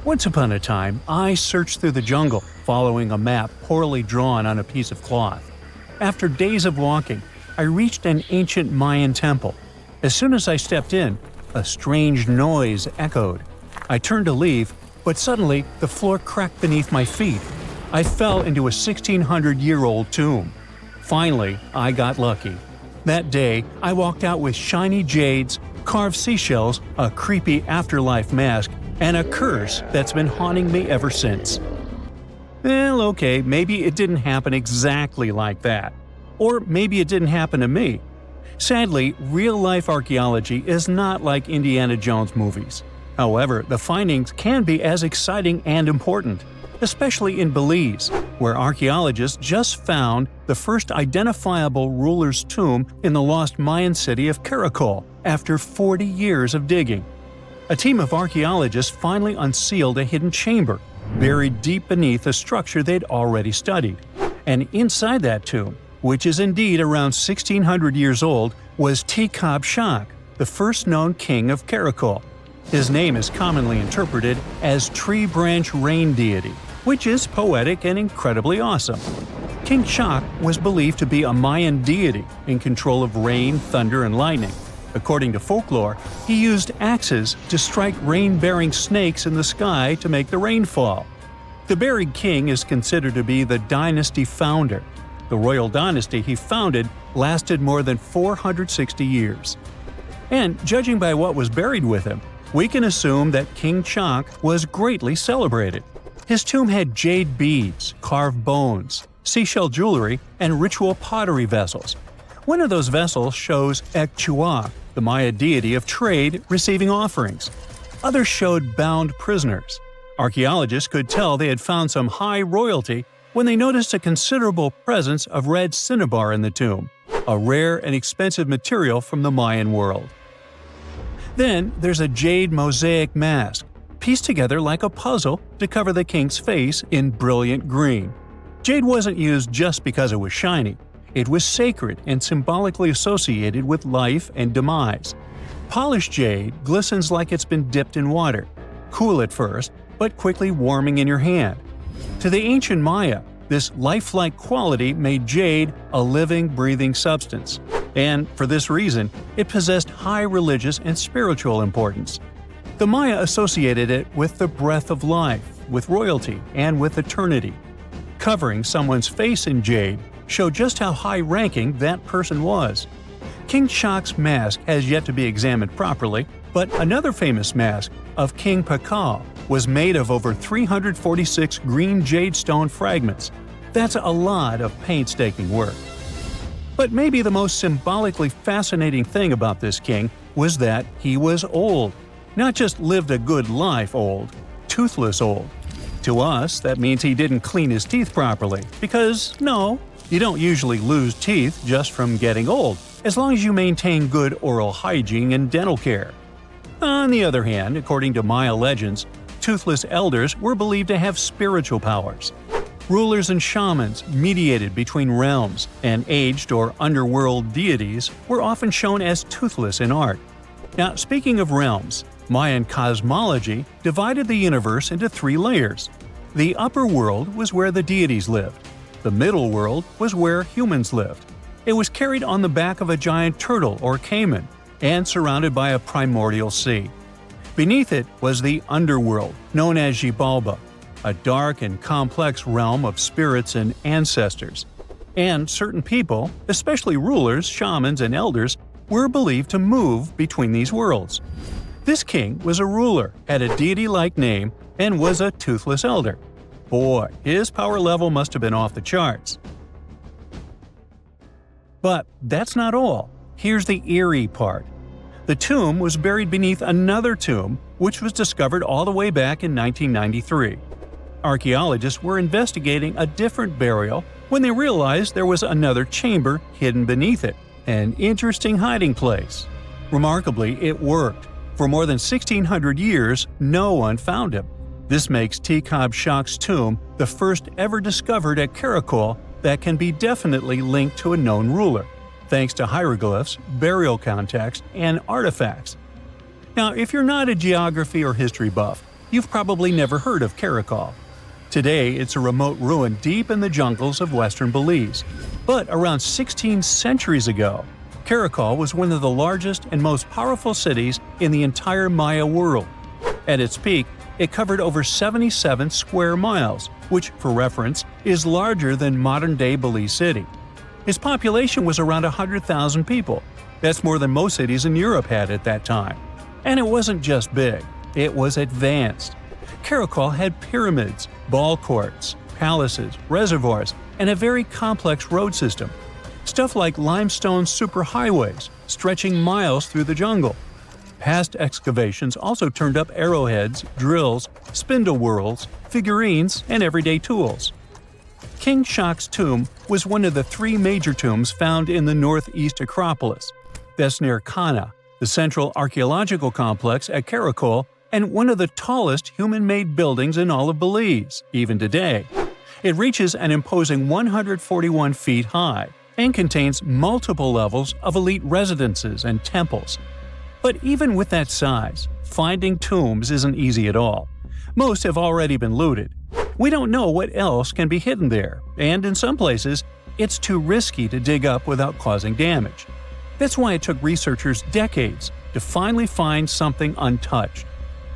Once upon a time, I searched through the jungle, following a map poorly drawn on a piece of cloth. After days of walking, I reached an ancient Mayan temple. As soon as I stepped in, a strange noise echoed. I turned to leave, but suddenly the floor cracked beneath my feet. I fell into a 1600-year-old tomb. Finally, I got lucky. That day, I walked out with shiny jades, carved seashells, a creepy afterlife mask, and a curse that's been haunting me ever since. Well, okay, maybe it didn't happen exactly like that. Or maybe it didn't happen to me. Sadly, real-life archaeology is not like Indiana Jones movies. However, the findings can be as exciting and important, especially in Belize, where archaeologists just found the first identifiable ruler's tomb in the lost Mayan city of Caracol after 40 years of digging. A team of archaeologists finally unsealed a hidden chamber, buried deep beneath a structure they'd already studied. And inside that tomb, which is indeed around 1600 years old, was Tikab Shak, the first known king of Caracol. His name is commonly interpreted as Tree Branch Rain Deity, which is poetic and incredibly awesome. King Shak was believed to be a Mayan deity in control of rain, thunder, and lightning. According to folklore, he used axes to strike rain-bearing snakes in the sky to make the rain fall. The buried king is considered to be the dynasty founder. The royal dynasty he founded lasted more than 460 years. And judging by what was buried with him, we can assume that King Shak was greatly celebrated. His tomb had jade beads, carved bones, seashell jewelry, and ritual pottery vessels. One of those vessels shows Ekchuak, the Maya deity of trade, receiving offerings. Others showed bound prisoners. Archaeologists could tell they had found some high royalty when they noticed a considerable presence of red cinnabar in the tomb, a rare and expensive material from the Mayan world. Then there's a jade mosaic mask, pieced together like a puzzle to cover the king's face in brilliant green. Jade wasn't used just because it was shiny. It was sacred and symbolically associated with life and demise. Polished jade glistens like it's been dipped in water, cool at first, but quickly warming in your hand. To the ancient Maya, this lifelike quality made jade a living, breathing substance. And for this reason, it possessed high religious and spiritual importance. The Maya associated it with the breath of life, with royalty, and with eternity. Covering someone's face in jade showed just how high-ranking that person was. King Shak's mask has yet to be examined properly, but another famous mask of King Pakal was made of over 346 green jade stone fragments. That's a lot of painstaking work. But maybe the most symbolically fascinating thing about this king was that he was old. Not just lived a good life old, toothless old. To us, that means he didn't clean his teeth properly, because no, you don't usually lose teeth just from getting old, as long as you maintain good oral hygiene and dental care. On the other hand, according to Maya legends, toothless elders were believed to have spiritual powers. Rulers and shamans mediated between realms, and aged or underworld deities were often shown as toothless in art. Now, speaking of realms, Mayan cosmology divided the universe into three layers. The upper world was where the deities lived. The middle world was where humans lived. It was carried on the back of a giant turtle or caiman, and surrounded by a primordial sea. Beneath it was the underworld, known as Xibalba, a dark and complex realm of spirits and ancestors. And certain people, especially rulers, shamans, and elders, were believed to move between these worlds. This king was a ruler, had a deity-like name, and was a toothless elder. Boy, his power level must have been off the charts. But that's not all. Here's the eerie part. The tomb was buried beneath another tomb, which was discovered all the way back in 1993. Archaeologists were investigating a different burial when they realized there was another chamber hidden beneath it, an interesting hiding place. Remarkably, it worked. For more than 1600 years, no one found him. This makes Tikab Shak's tomb the first ever discovered at Caracol that can be definitely linked to a known ruler, thanks to hieroglyphs, burial context, and artifacts. Now, if you're not a geography or history buff, you've probably never heard of Caracol. Today, it's a remote ruin deep in the jungles of western Belize. But around 16 centuries ago, Caracol was one of the largest and most powerful cities in the entire Maya world. At its peak, it covered over 77 square miles, which, for reference, is larger than modern-day Belize City. Its population was around 100,000 people. That's more than most cities in Europe had at that time. And it wasn't just big, it was advanced. Caracol had pyramids, ball courts, palaces, reservoirs, and a very complex road system. Stuff like limestone superhighways stretching miles through the jungle. Past excavations also turned up arrowheads, drills, spindle whorls, figurines, and everyday tools. King Shak's tomb was one of the 3 major tombs found in the northeast Acropolis. That's near Kana, the central archaeological complex at Caracol, and one of the tallest human-made buildings in all of Belize, even today. It reaches an imposing 141 feet high and contains multiple levels of elite residences and temples. But even with that size, finding tombs isn't easy at all. Most have already been looted. We don't know what else can be hidden there, and in some places, it's too risky to dig up without causing damage. That's why it took researchers decades to finally find something untouched.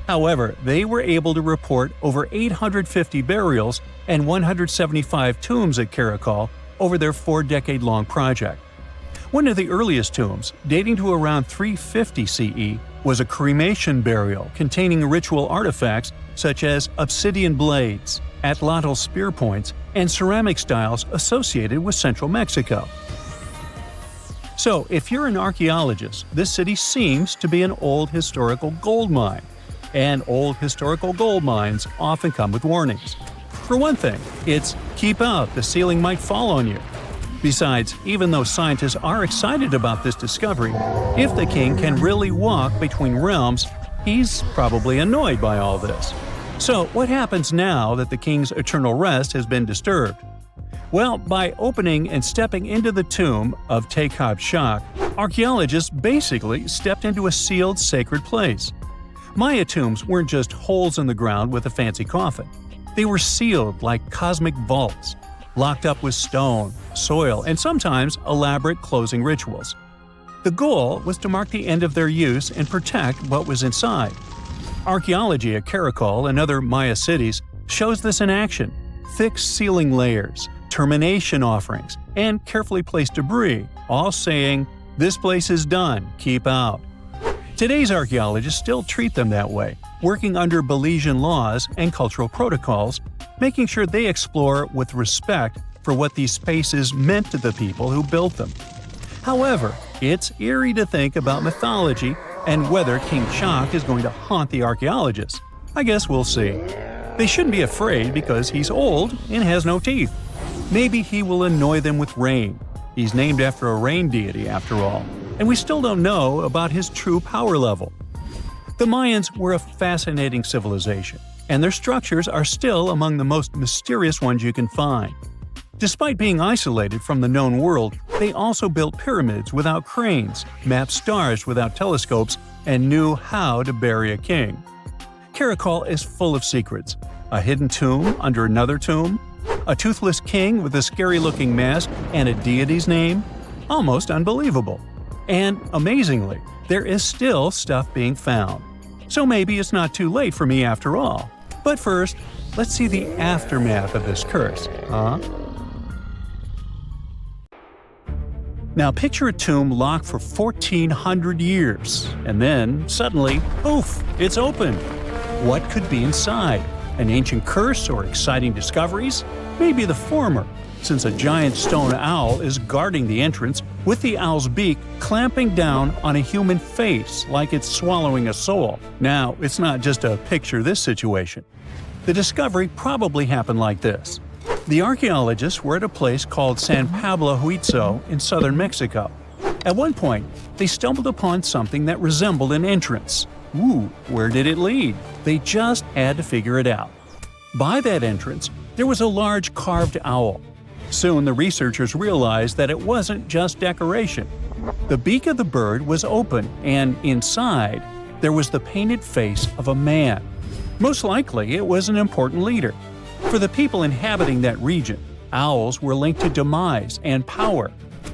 However, they were able to report over 850 burials and 175 tombs at Caracol over their 4-decade-long project. One of the earliest tombs, dating to around 350 CE, was a cremation burial containing ritual artifacts such as obsidian blades, atlatl spear points, and ceramic styles associated with central Mexico. So, if you're an archaeologist, this city seems to be an old historical gold mine. And old historical gold mines often come with warnings. For one thing, it's "keep out, the ceiling might fall on you." Besides, even though scientists are excited about this discovery, if the king can really walk between realms, he's probably annoyed by all this. So what happens now that the king's eternal rest has been disturbed? Well, by opening and stepping into the tomb of Tekhab Shak, archaeologists basically stepped into a sealed sacred place. Maya tombs weren't just holes in the ground with a fancy coffin. They were sealed like cosmic vaults, locked up with stone, soil, and sometimes elaborate closing rituals. The goal was to mark the end of their use and protect what was inside. Archaeology at Caracol and other Maya cities shows this in action: thick ceiling layers, termination offerings, and carefully placed debris, all saying, "This place is done, keep out." Today's archaeologists still treat them that way, working under Belizean laws and cultural protocols, making sure they explore with respect for what these spaces meant to the people who built them. However, it's eerie to think about mythology and whether King Shak is going to haunt the archaeologists. I guess we'll see. They shouldn't be afraid because he's old and has no teeth. Maybe he will annoy them with rain. He's named after a rain deity, after all, and we still don't know about his true power level. The Mayans were a fascinating civilization, and their structures are still among the most mysterious ones you can find. Despite being isolated from the known world, they also built pyramids without cranes, mapped stars without telescopes, and knew how to bury a king. Caracol is full of secrets: a hidden tomb under another tomb, a toothless king with a scary-looking mask and a deity's name. Almost unbelievable. And amazingly, there is still stuff being found. So maybe it's not too late for me after all. But first, let's see the aftermath of this curse, huh? Now picture a tomb locked for 1,400 years, and then, suddenly, poof, it's open. What could be inside? An ancient curse or exciting discoveries? Maybe the former, since a giant stone owl is guarding the entrance with the owl's beak clamping down on a human face like it's swallowing a soul. Now, it's not just a picture this situation. The discovery probably happened like this. The archaeologists were at a place called San Pablo Huitzo in southern Mexico. At one point, they stumbled upon something that resembled an entrance. Ooh, where did it lead? They just had to figure it out. By that entrance, there was a large carved owl. Soon the researchers realized that it wasn't just decoration. The beak of the bird was open, and inside, there was the painted face of a man. Most likely, it was an important leader. For the people inhabiting that region, owls were linked to demise and power.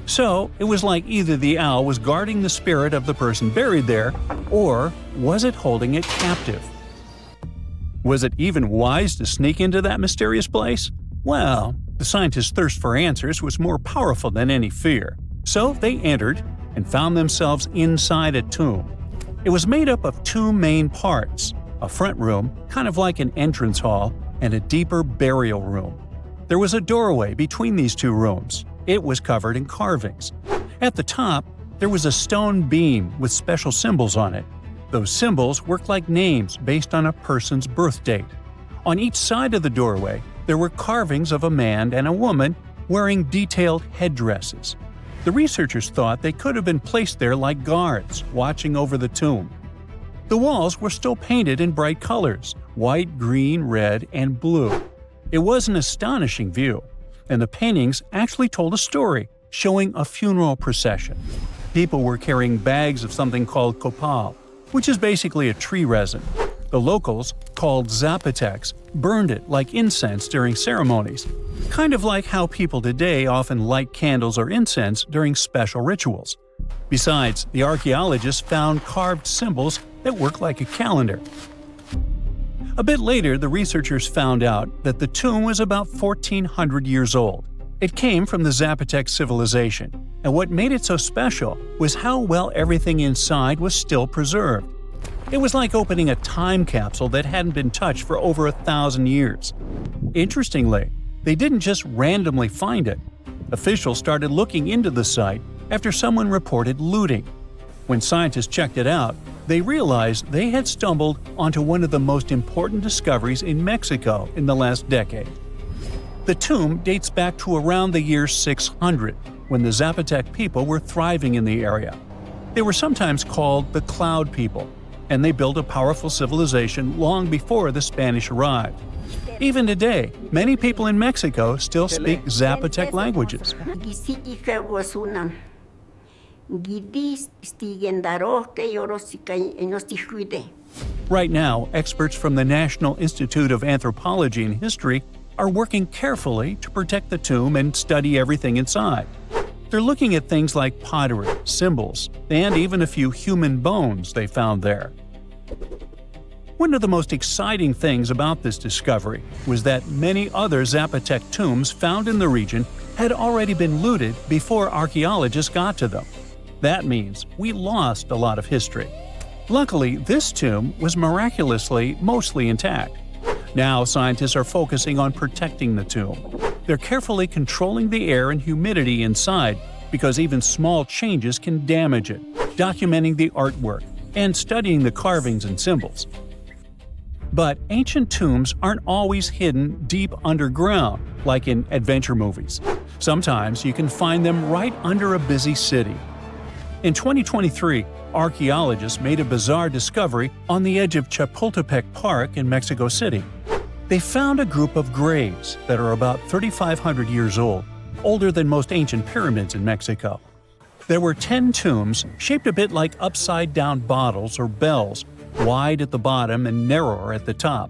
So, it was like either the owl was guarding the spirit of the person buried there, or was it holding it captive? Was it even wise to sneak into that mysterious place? Well, the scientists' thirst for answers was more powerful than any fear. So they entered and found themselves inside a tomb. It was made up of two main parts: a front room, kind of like an entrance hall, and a deeper burial room. There was a doorway between these two rooms. It was covered in carvings. At the top, there was a stone beam with special symbols on it. Those symbols worked like names based on a person's birth date. On each side of the doorway, there were carvings of a man and a woman wearing detailed headdresses. The researchers thought they could have been placed there like guards, watching over the tomb. The walls were still painted in bright colors: white, green, red, and blue. It was an astonishing view, and the paintings actually told a story, showing a funeral procession. People were carrying bags of something called copal, which is basically a tree resin. The locals, called Zapotecs, burned it like incense during ceremonies, kind of like how people today often light candles or incense during special rituals. Besides, the archaeologists found carved symbols that work like a calendar. A bit later, the researchers found out that the tomb was about 1,400 years old. It came from the Zapotec civilization, and what made it so special was how well everything inside was still preserved. It was like opening a time capsule that hadn't been touched for over 1,000 years. Interestingly, they didn't just randomly find it. Officials started looking into the site after someone reported looting. When scientists checked it out, they realized they had stumbled onto one of the most important discoveries in Mexico in the last decade. The tomb dates back to around the year 600, when the Zapotec people were thriving in the area. They were sometimes called the Cloud People, and they built a powerful civilization long before the Spanish arrived. Even today, many people in Mexico still speak Zapotec languages. Right now, experts from the National Institute of Anthropology and History are working carefully to protect the tomb and study everything inside. They're looking at things like pottery, symbols, and even a few human bones they found there. One of the most exciting things about this discovery was that many other Zapotec tombs found in the region had already been looted before archaeologists got to them. That means we lost a lot of history. Luckily, this tomb was miraculously mostly intact. Now scientists are focusing on protecting the tomb. They're carefully controlling the air and humidity inside because even small changes can damage it, documenting the artwork, and studying the carvings and symbols. But ancient tombs aren't always hidden deep underground, like in adventure movies. Sometimes you can find them right under a busy city. In 2023, archaeologists made a bizarre discovery on the edge of Chapultepec Park in Mexico City. They found a group of graves that are about 3,500 years old, older than most ancient pyramids in Mexico. There were 10 tombs shaped a bit like upside-down bottles or bells, wide at the bottom and narrower at the top.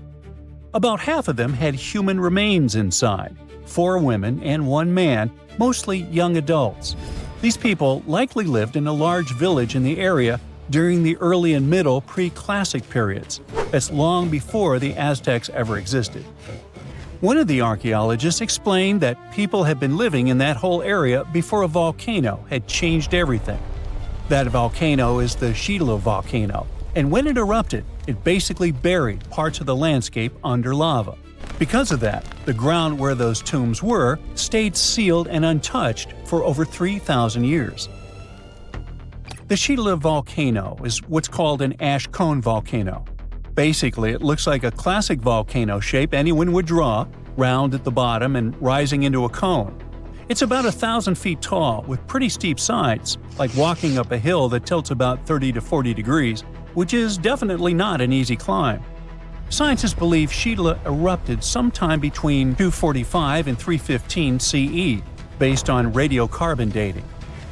About half of them had human remains inside, 4 women and 1 man, mostly young adults. These people likely lived in a large village in the area during the early and middle pre-classic periods. That's long before the Aztecs ever existed. One of the archaeologists explained that people had been living in that whole area before a volcano had changed everything. That volcano is the Chila volcano, and when it erupted, it basically buried parts of the landscape under lava. Because of that, the ground where those tombs were stayed sealed and untouched for over 3,000 years. The Chila volcano is what's called an ash cone volcano. Basically, it looks like a classic volcano shape anyone would draw, round at the bottom and rising into a cone. It's about 1,000 feet tall with pretty steep sides, like walking up a hill that tilts about 30 to 40 degrees, which is definitely not an easy climb. Scientists believe Chila erupted sometime between 245 and 315 CE, based on radiocarbon dating.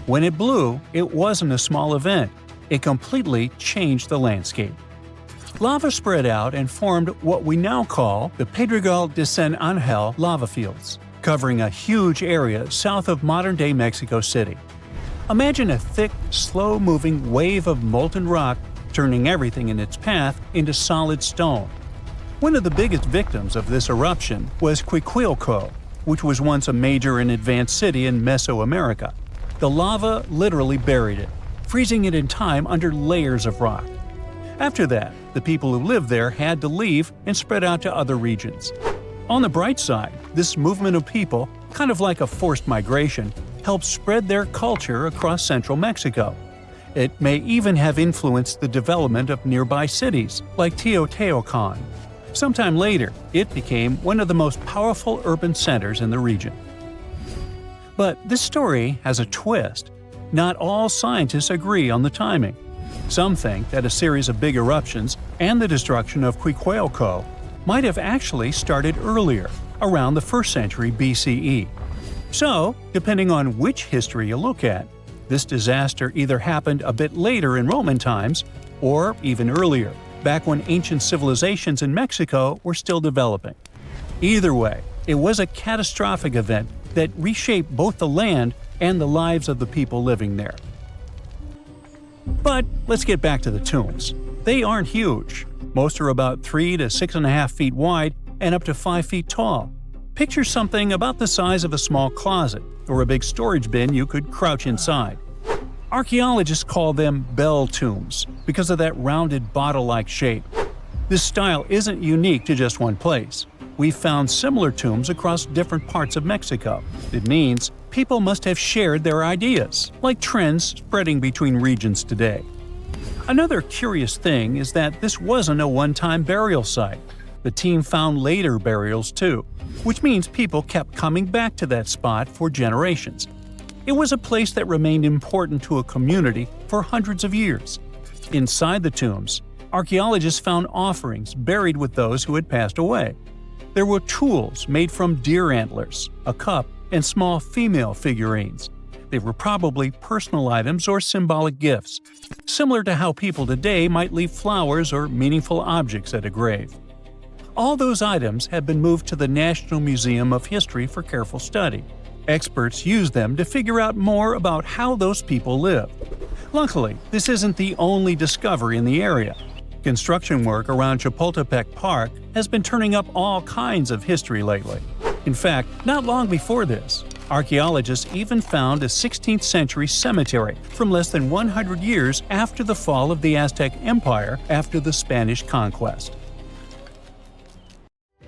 When it blew, it wasn't a small event. It completely changed the landscape. Lava spread out and formed what we now call the Pedregal de San Angel lava fields, covering a huge area south of modern-day Mexico City. Imagine a thick, slow-moving wave of molten rock turning everything in its path into solid stone. One of the biggest victims of this eruption was Cuicuilco, which was once a major and advanced city in Mesoamerica. The lava literally buried it, freezing it in time under layers of rock. After that, the people who lived there had to leave and spread out to other regions. On the bright side, this movement of people, kind of like a forced migration, helped spread their culture across central Mexico. It may even have influenced the development of nearby cities, like Teotihuacan. Sometime later, it became one of the most powerful urban centers in the region. But this story has a twist. Not all scientists agree on the timing. Some think that a series of big eruptions and the destruction of Cuicuilco might have actually started earlier, around the 1st century BCE. So, depending on which history you look at, this disaster either happened a bit later in Roman times or even earlier, back when ancient civilizations in Mexico were still developing. Either way, it was a catastrophic event that reshaped both the land and the lives of the people living there. But let's get back to the tombs. They aren't huge. Most are about 3 to 6.5 feet wide and up to 5 feet tall. Picture something about the size of a small closet or a big storage bin you could crouch inside. Archaeologists call them bell tombs because of that rounded bottle-like shape. This style isn't unique to just one place. We've found similar tombs across different parts of Mexico. It means people must have shared their ideas, like trends spreading between regions today. Another curious thing is that this wasn't a one-time burial site. The team found later burials too, which means people kept coming back to that spot for generations. It was a place that remained important to a community for hundreds of years. Inside the tombs, archaeologists found offerings buried with those who had passed away. There were tools made from deer antlers, a cup, and small female figurines. They were probably personal items or symbolic gifts, similar to how people today might leave flowers or meaningful objects at a grave. All those items have been moved to the National Museum of History for careful study. Experts use them to figure out more about how those people lived. Luckily, this isn't the only discovery in the area. Construction work around Chapultepec Park has been turning up all kinds of history lately. In fact, not long before this, archaeologists even found a 16th century cemetery from less than 100 years after the fall of the Aztec Empire after the Spanish conquest.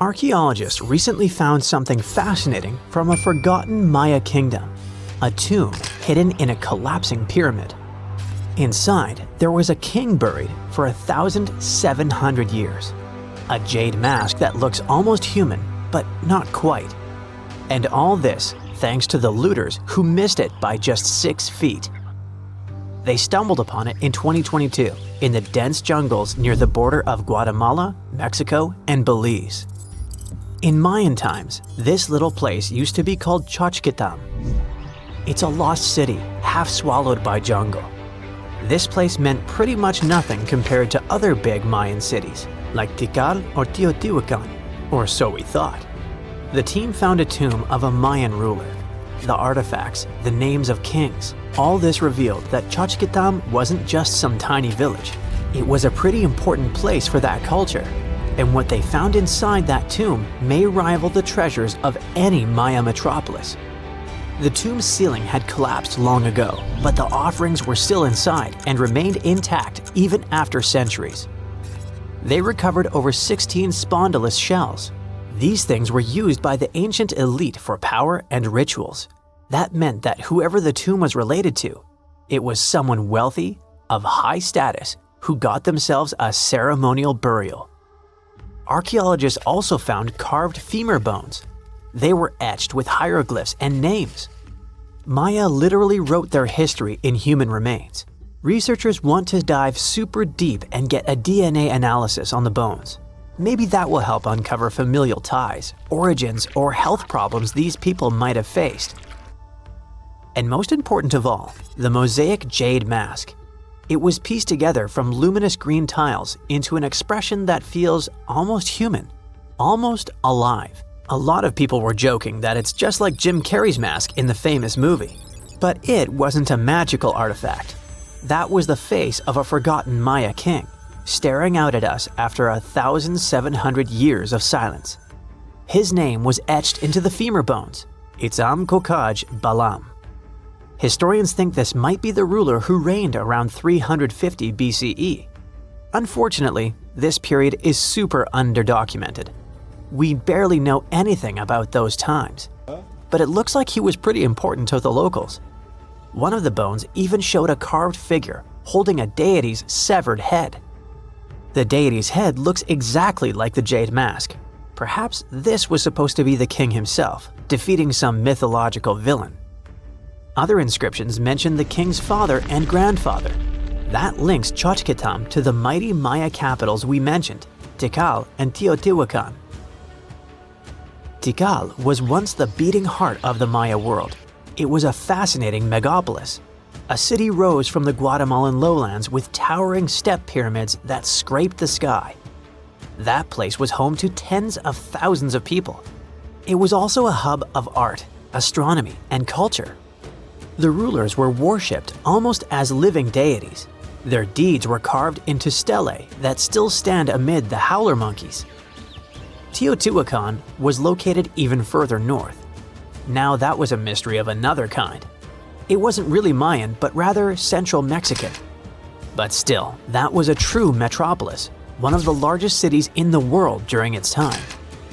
Archaeologists recently found something fascinating from a forgotten Maya kingdom, a tomb hidden in a collapsing pyramid. Inside, there was a king buried for 1,700 years, a jade mask that looks almost human, but not quite. And all this thanks to the looters who missed it by just 6 feet. They stumbled upon it in 2022 in the dense jungles near the border of Guatemala, Mexico, and Belize. In Mayan times, this little place used to be called Xochitlam. It's a lost city, half swallowed by jungle. This place meant pretty much nothing compared to other big Mayan cities, like Tikal or Teotihuacan, or so we thought. The team found a tomb of a Mayan ruler. The artifacts, the names of kings, all this revealed that Xochitlam wasn't just some tiny village. It was a pretty important place for that culture. And what they found inside that tomb may rival the treasures of any Maya metropolis. The tomb's ceiling had collapsed long ago, but the offerings were still inside and remained intact even after centuries. They recovered over 16 spondylus shells. These things were used by the ancient elite for power and rituals. That meant that whoever the tomb was related to, it was someone wealthy, of high status, who got themselves a ceremonial burial. Archaeologists also found carved femur bones. They were etched with hieroglyphs and names. Maya literally wrote their history in human remains. Researchers want to dive super deep and get a DNA analysis on the bones. Maybe that will help uncover familial ties, origins, or health problems these people might have faced. And most important of all, the mosaic jade mask. It was pieced together from luminous green tiles into an expression that feels almost human, almost alive. A lot of people were joking that it's just like Jim Carrey's mask in the famous movie. But it wasn't a magical artifact. That was the face of a forgotten Maya king, staring out at us after 1,700 years of silence. His name was etched into the femur bones, Itzamkokaj Balam. Historians think this might be the ruler who reigned around 350 BCE. Unfortunately, this period is super underdocumented. We barely know anything about those times, but it looks like he was pretty important to the locals. One of the bones even showed a carved figure holding a deity's severed head. The deity's head looks exactly like the jade mask. Perhaps this was supposed to be the king himself, defeating some mythological villain. Other inscriptions mention the king's father and grandfather. That links Xochitlam to the mighty Maya capitals we mentioned, Tikal and Teotihuacan. Tikal was once the beating heart of the Maya world. It was a fascinating megapolis. A city rose from the Guatemalan lowlands with towering step pyramids that scraped the sky. That place was home to tens of thousands of people. It was also a hub of art, astronomy, and culture. The rulers were worshipped almost as living deities. Their deeds were carved into stelae that still stand amid the howler monkeys. Teotihuacan was located even further north. Now that was a mystery of another kind. It wasn't really Mayan, but rather Central Mexican. But still, that was a true metropolis, one of the largest cities in the world during its time.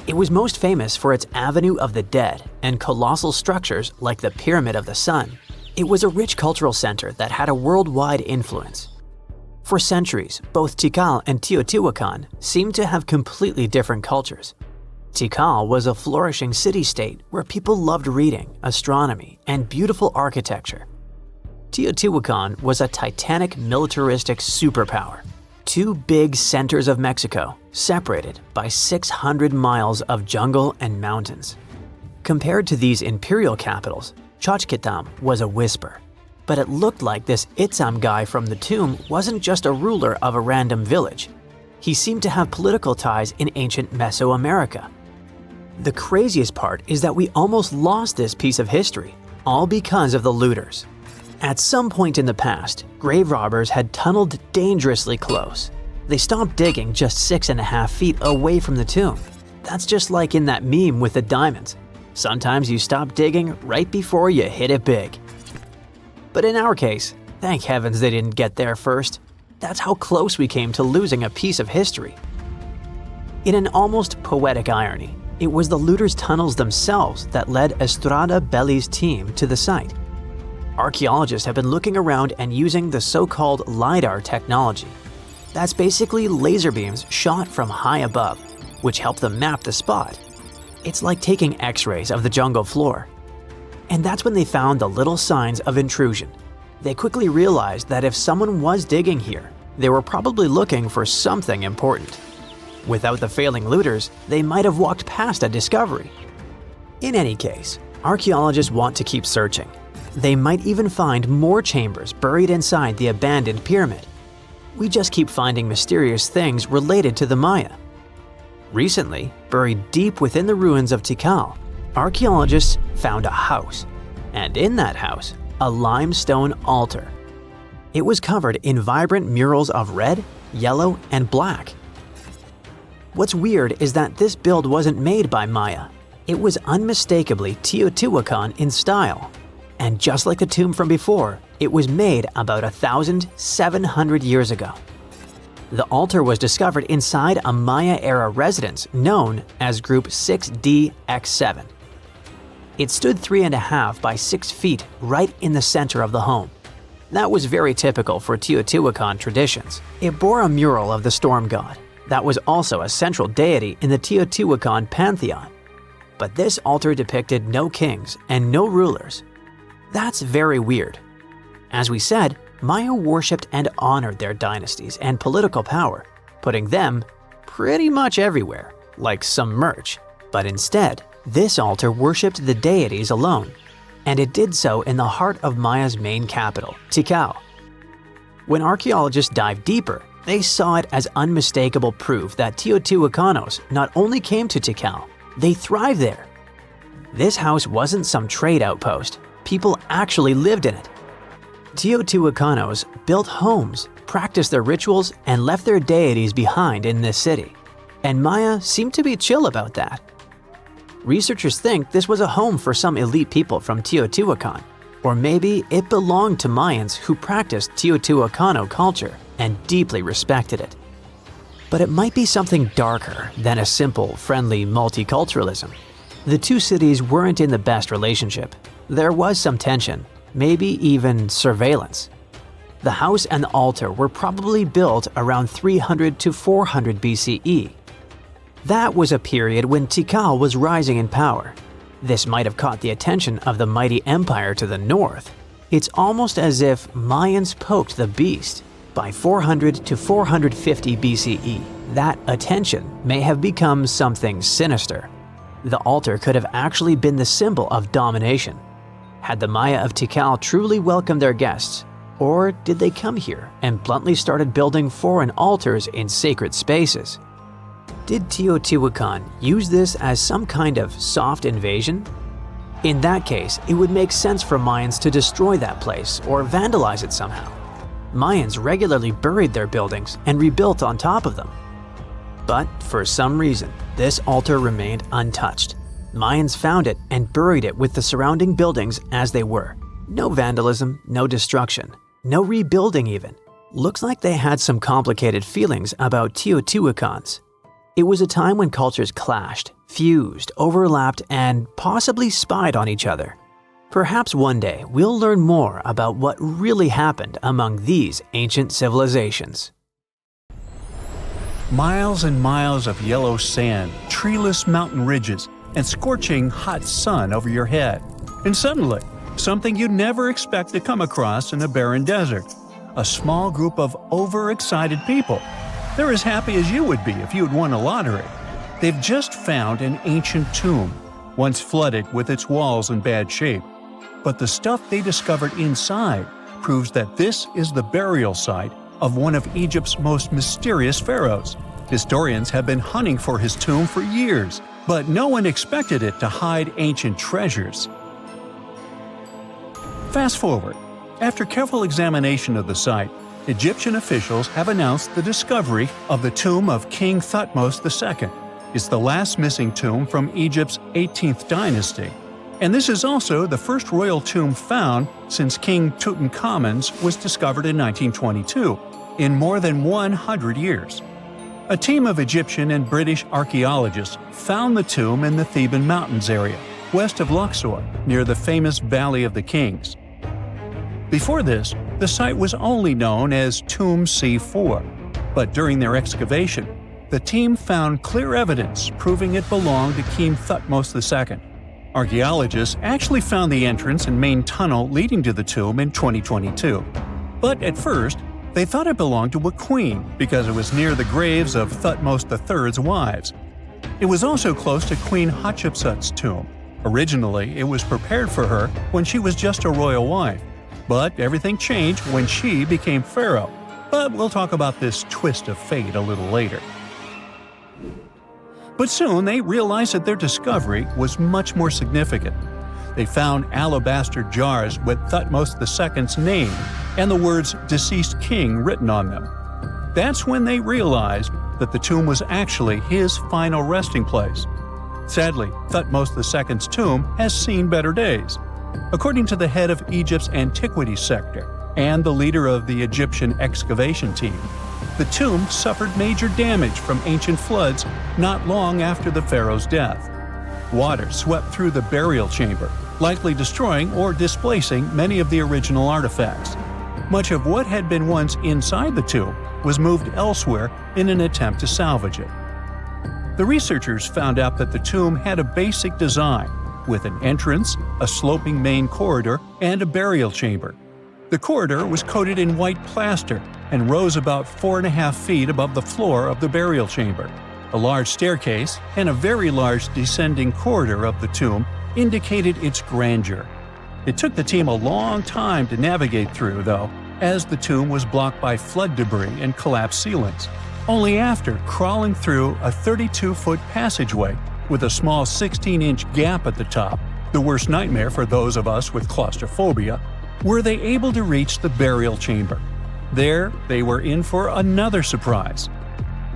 It was most famous for its Avenue of the Dead and colossal structures like the Pyramid of the Sun. It was a rich cultural center that had a worldwide influence. For centuries, both Tikal and Teotihuacan seemed to have completely different cultures. Tikal was a flourishing city-state where people loved reading, astronomy, and beautiful architecture. Teotihuacan was a titanic militaristic superpower. Two big centers of Mexico, separated by 600 miles of jungle and mountains. Compared to these imperial capitals, Xochitlam was a whisper. But it looked like this Itzam guy from the tomb wasn't just a ruler of a random village. He seemed to have political ties in ancient Mesoamerica. The craziest part is that we almost lost this piece of history, all because of the looters. At some point in the past, grave robbers had tunneled dangerously close. They stopped digging just 6.5 feet away from the tomb. That's just like in that meme with the diamonds. Sometimes you stop digging right before you hit it big. But in our case, thank heavens they didn't get there first. That's how close we came to losing a piece of history. In an almost poetic irony, it was the looters' tunnels themselves that led Estrada Belli's team to the site. Archaeologists have been looking around and using the so-called LiDAR technology. That's basically laser beams shot from high above, which help them map the spot. It's like taking X-rays of the jungle floor. And that's when they found the little signs of intrusion. They quickly realized that if someone was digging here, they were probably looking for something important. Without the failing looters, they might have walked past a discovery. In any case, archaeologists want to keep searching. They might even find more chambers buried inside the abandoned pyramid. We just keep finding mysterious things related to the Maya. Recently, buried deep within the ruins of Tikal, archaeologists found a house, and in that house, a limestone altar. It was covered in vibrant murals of red, yellow, and black. What's weird is that this build wasn't made by Maya. It was unmistakably Teotihuacan in style. And just like the tomb from before, it was made about 1,700 years ago. The altar was discovered inside a Maya-era residence known as Group 6DX7. It stood 3.5 by 6 feet right in the center of the home. That was very typical for Teotihuacan traditions. It bore a mural of the storm god. That was also a central deity in the Teotihuacan pantheon. But this altar depicted no kings and no rulers. That's very weird. As we said, Maya worshipped and honored their dynasties and political power, putting them pretty much everywhere, like some merch. But instead, this altar worshipped the deities alone, and it did so in the heart of Maya's main capital, Tikal. When archaeologists dived deeper, they saw it as unmistakable proof that Teotihuacanos not only came to Tikal, they thrived there. This house wasn't some trade outpost. People actually lived in it. Teotihuacanos built homes, practiced their rituals, and left their deities behind in this city. And Maya seemed to be chill about that. Researchers think this was a home for some elite people from Teotihuacan, or maybe it belonged to Mayans who practiced Teotihuacano culture and deeply respected it. But it might be something darker than a simple, friendly multiculturalism. The two cities weren't in the best relationship. There was some tension, maybe even surveillance. The house and the altar were probably built around 300 to 400 BCE. That was a period when Tikal was rising in power. This might have caught the attention of the mighty empire to the north. It's almost as if Mayans poked the beast. By 400 to 450 BCE, that attention may have become something sinister. The altar could have actually been the symbol of domination. Had the Maya of Tikal truly welcomed their guests, or did they come here and bluntly started building foreign altars in sacred spaces? Did Teotihuacan use this as some kind of soft invasion? In that case, it would make sense for Mayans to destroy that place or vandalize it somehow. Mayans regularly buried their buildings and rebuilt on top of them. But for some reason, this altar remained untouched. Mayans found it and buried it with the surrounding buildings as they were. No vandalism, no destruction, no rebuilding even. Looks like they had some complicated feelings about Teotihuacans. It was a time when cultures clashed, fused, overlapped, and possibly spied on each other. Perhaps one day we'll learn more about what really happened among these ancient civilizations. Miles and miles of yellow sand, treeless mountain ridges, and scorching hot sun over your head. And suddenly, something you'd never expect to come across in a barren desert. A small group of overexcited people. They're as happy as you would be if you'd won a lottery. They've just found an ancient tomb, once flooded with its walls in bad shape. But the stuff they discovered inside proves that this is the burial site of one of Egypt's most mysterious pharaohs. Historians have been hunting for his tomb for years, but no one expected it to hide ancient treasures. Fast forward. After careful examination of the site, Egyptian officials have announced the discovery of the tomb of King Thutmose II. It's the last missing tomb from Egypt's 18th dynasty. And this is also the first royal tomb found since King Tutankhamun's was discovered in 1922, in more than 100 years. A team of Egyptian and British archaeologists found the tomb in the Theban Mountains area, west of Luxor, near the famous Valley of the Kings. Before this, the site was only known as Tomb C4, but during their excavation, the team found clear evidence proving it belonged to King Thutmose II. Archaeologists actually found the entrance and main tunnel leading to the tomb in 2022. But at first, they thought it belonged to a queen because it was near the graves of Thutmose III's wives. It was also close to Queen Hatshepsut's tomb. Originally, it was prepared for her when she was just a royal wife. But everything changed when she became pharaoh. But we'll talk about this twist of fate a little later. But soon they realized that their discovery was much more significant. They found alabaster jars with Thutmose II's name and the words "deceased king" written on them. That's when they realized that the tomb was actually his final resting place. Sadly, Thutmose II's tomb has seen better days. According to the head of Egypt's antiquities sector and the leader of the Egyptian excavation team, the tomb suffered major damage from ancient floods not long after the pharaoh's death. Water swept through the burial chamber, likely destroying or displacing many of the original artifacts. Much of what had been once inside the tomb was moved elsewhere in an attempt to salvage it. The researchers found out that the tomb had a basic design, with an entrance, a sloping main corridor, and a burial chamber. The corridor was coated in white plaster and rose about 4.5 feet above the floor of the burial chamber. A large staircase and a very large descending corridor of the tomb indicated its grandeur. It took the team a long time to navigate through, though, as the tomb was blocked by flood debris and collapsed ceilings. Only after crawling through a 32-foot passageway with a small 16-inch gap at the top, the worst nightmare for those of us with claustrophobia, were they able to reach the burial chamber. There, they were in for another surprise.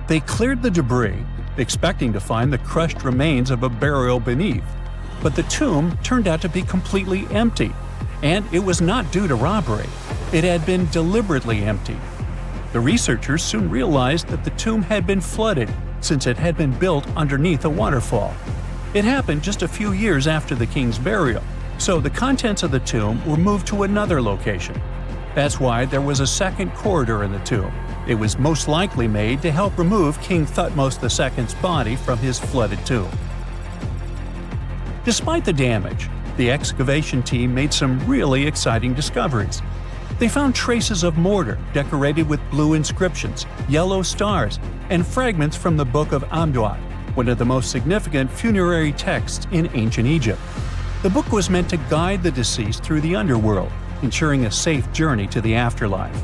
They cleared the debris, expecting to find the crushed remains of a burial beneath. But the tomb turned out to be completely empty, and it was not due to robbery. It had been deliberately emptied. The researchers soon realized that the tomb had been flooded since it had been built underneath a waterfall. It happened just a few years after the king's burial, so the contents of the tomb were moved to another location. That's why there was a second corridor in the tomb. It was most likely made to help remove King Thutmose II's body from his flooded tomb. Despite the damage, the excavation team made some really exciting discoveries. They found traces of mortar decorated with blue inscriptions, yellow stars, and fragments from the Book of Amduat, one of the most significant funerary texts in ancient Egypt. The book was meant to guide the deceased through the underworld, ensuring a safe journey to the afterlife.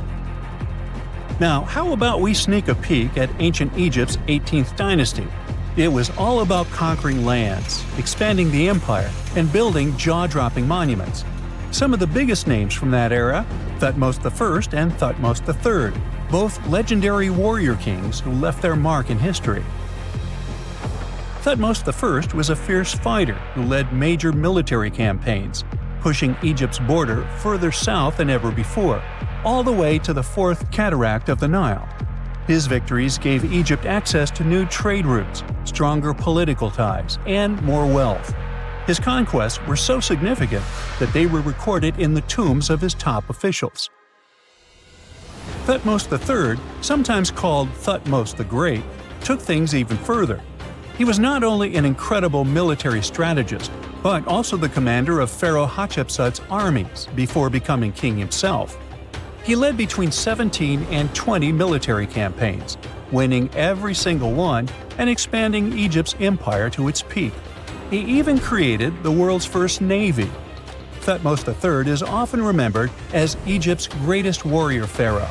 Now, how about we sneak a peek at ancient Egypt's 18th dynasty? It was all about conquering lands, expanding the empire, and building jaw-dropping monuments. Some of the biggest names from that era, Thutmose I and Thutmose III, both legendary warrior kings who left their mark in history. Thutmose I was a fierce fighter who led major military campaigns, pushing Egypt's border further south than ever before, all the way to the fourth cataract of the Nile. His victories gave Egypt access to new trade routes, stronger political ties, and more wealth. His conquests were so significant that they were recorded in the tombs of his top officials. Thutmose III, sometimes called Thutmose the Great, took things even further. He was not only an incredible military strategist, but also the commander of Pharaoh Hatshepsut's armies before becoming king himself. He led between 17 and 20 military campaigns, winning every single one and expanding Egypt's empire to its peak. He even created the world's first navy. Thutmose III is often remembered as Egypt's greatest warrior pharaoh.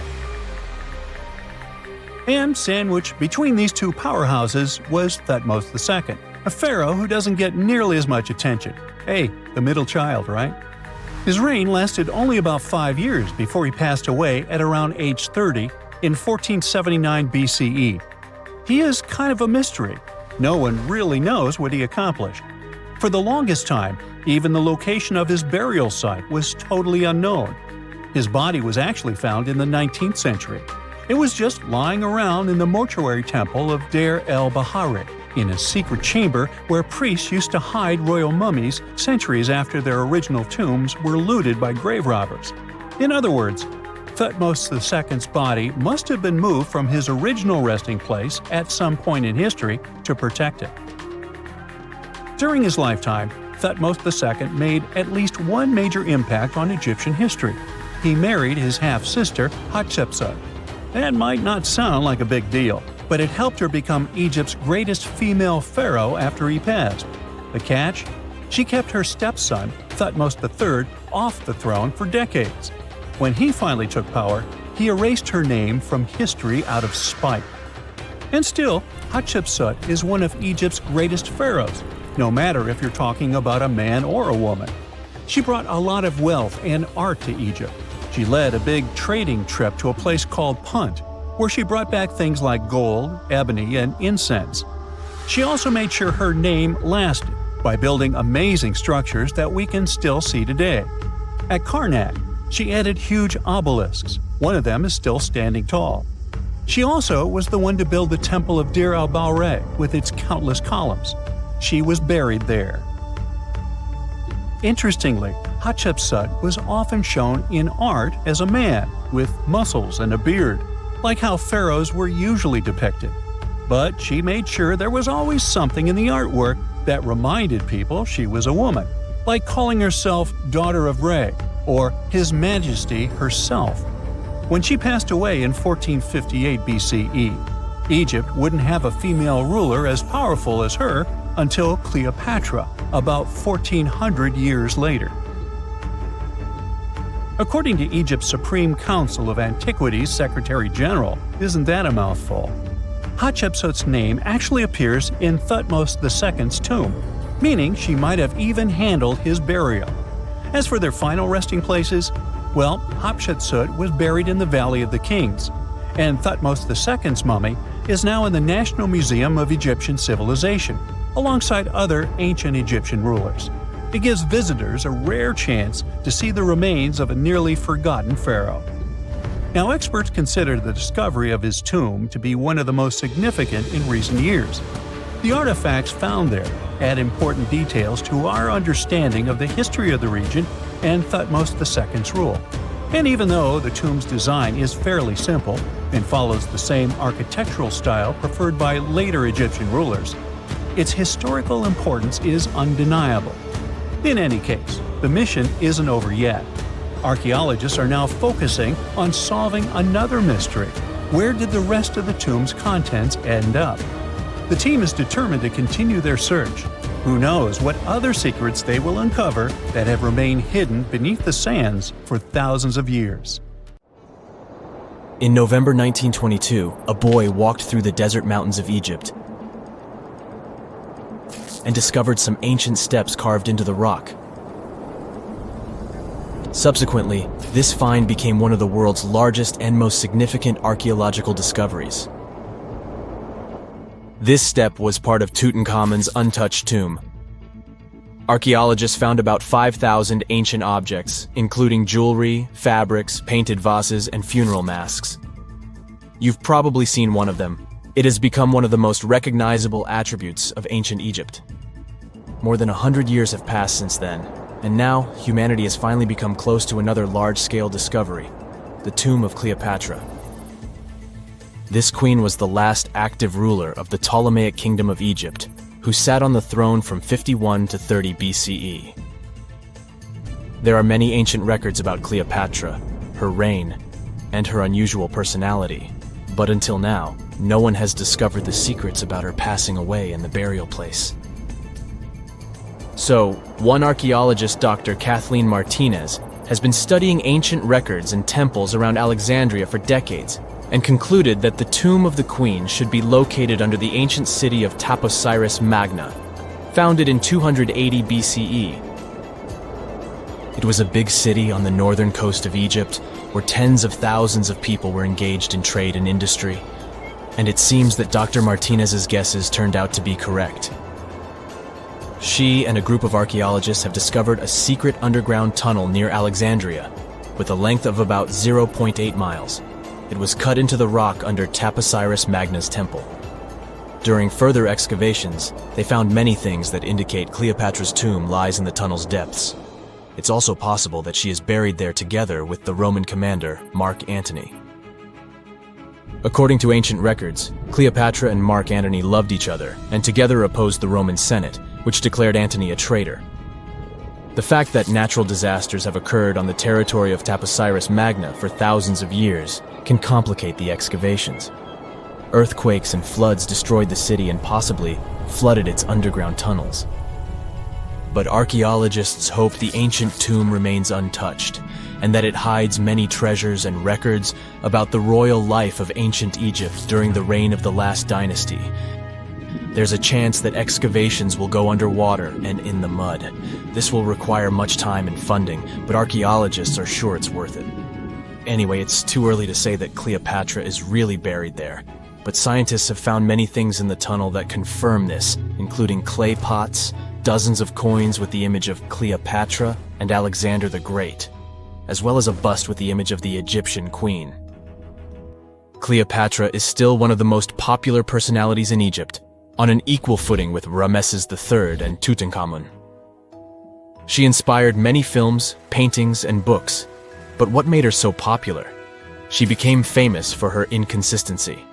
And sandwiched between these two powerhouses was Thutmose II, a pharaoh who doesn't get nearly as much attention. Hey, the middle child, right? His reign lasted only about 5 years before he passed away at around age 30 in 1479 BCE. He is kind of a mystery. No one really knows what he accomplished. For the longest time, even the location of his burial site was totally unknown. His body was actually found in the 19th century. It was just lying around in the mortuary temple of Deir el-Bahari, in a secret chamber where priests used to hide royal mummies centuries after their original tombs were looted by grave robbers. In other words, Thutmose II's body must have been moved from his original resting place at some point in history to protect it. During his lifetime, Thutmose II made at least one major impact on Egyptian history. He married his half-sister Hatshepsut. That might not sound like a big deal, but it helped her become Egypt's greatest female pharaoh after he passed. The catch? She kept her stepson, Thutmose III, off the throne for decades. When he finally took power, he erased her name from history out of spite. And still, Hatshepsut is one of Egypt's greatest pharaohs, no matter if you're talking about a man or a woman. She brought a lot of wealth and art to Egypt. She led a big trading trip to a place called Punt, where she brought back things like gold, ebony, and incense. She also made sure her name lasted by building amazing structures that we can still see today. At Karnak, she added huge obelisks. One of them is still standing tall. She also was the one to build the Temple of Deir el-Bahari with its countless columns. She was buried there. Interestingly, Hatshepsut was often shown in art as a man with muscles and a beard, like how pharaohs were usually depicted. But she made sure there was always something in the artwork that reminded people she was a woman, like calling herself Daughter of Re or His Majesty herself. When she passed away in 1458 BCE, Egypt wouldn't have a female ruler as powerful as her until Cleopatra, about 1400 years later. According to Egypt's Supreme Council of Antiquities Secretary General, isn't that a mouthful? Hatshepsut's name actually appears in Thutmose II's tomb, meaning she might have even handled his burial. As for their final resting places, well, Hatshepsut was buried in the Valley of the Kings, and Thutmose II's mummy is now in the National Museum of Egyptian Civilization, alongside other ancient Egyptian rulers. It gives visitors a rare chance to see the remains of a nearly forgotten pharaoh. Now, experts consider the discovery of his tomb to be one of the most significant in recent years. The artifacts found there add important details to our understanding of the history of the region and Thutmose II's rule. And even though the tomb's design is fairly simple and follows the same architectural style preferred by later Egyptian rulers, its historical importance is undeniable. In any case, the mission isn't over yet. Archaeologists are now focusing on solving another mystery. Where did the rest of the tomb's contents end up? The team is determined to continue their search. Who knows what other secrets they will uncover that have remained hidden beneath the sands for thousands of years. In November 1922, a boy walked through the desert mountains of Egypt and discovered some ancient steps carved into the rock. Subsequently, this find became one of the world's largest and most significant archaeological discoveries. This step was part of Tutankhamun's untouched tomb. Archaeologists found about 5,000 ancient objects, including jewelry, fabrics, painted vases, and funeral masks. You've probably seen one of them. It has become one of the most recognizable attributes of ancient Egypt. More than 100 years have passed since then, and now humanity has finally become close to another large-scale discovery, the tomb of Cleopatra. This queen was the last active ruler of the Ptolemaic Kingdom of Egypt, who sat on the throne from 51 to 30 BCE. There are many ancient records about Cleopatra, her reign, and her unusual personality, but until now, no one has discovered the secrets about her passing away in the burial place. So, one archaeologist, Dr. Kathleen Martinez, has been studying ancient records and temples around Alexandria for decades, and concluded that the tomb of the queen should be located under the ancient city of Taposiris Magna, founded in 280 BCE. It was a big city on the northern coast of Egypt, where tens of thousands of people were engaged in trade and industry, and it seems that Dr. Martinez's guesses turned out to be correct. She and a group of archaeologists have discovered a secret underground tunnel near Alexandria, with a length of about 0.8 miles. It was cut into the rock under Taposiris Magna's temple. During further excavations, they found many things that indicate Cleopatra's tomb lies in the tunnel's depths. It's also possible that she is buried there together with the Roman commander, Mark Antony. According to ancient records, Cleopatra and Mark Antony loved each other and together opposed the Roman Senate, which declared Antony a traitor. The fact that natural disasters have occurred on the territory of Taposiris Magna for thousands of years can complicate the excavations. Earthquakes and floods destroyed the city and possibly flooded its underground tunnels. But archaeologists hope the ancient tomb remains untouched, and that it hides many treasures and records about the royal life of ancient Egypt during the reign of the last dynasty. There's a chance that excavations will go underwater and in the mud. This will require much time and funding, but archaeologists are sure it's worth it. Anyway, it's too early to say that Cleopatra is really buried there, but scientists have found many things in the tunnel that confirm this, including clay pots, dozens of coins with the image of Cleopatra and Alexander the Great, as well as a bust with the image of the Egyptian queen. Cleopatra is still one of the most popular personalities in Egypt, on an equal footing with Ramesses III and Tutankhamun. She inspired many films, paintings, and books, but what made her so popular? She became famous for her inconsistency.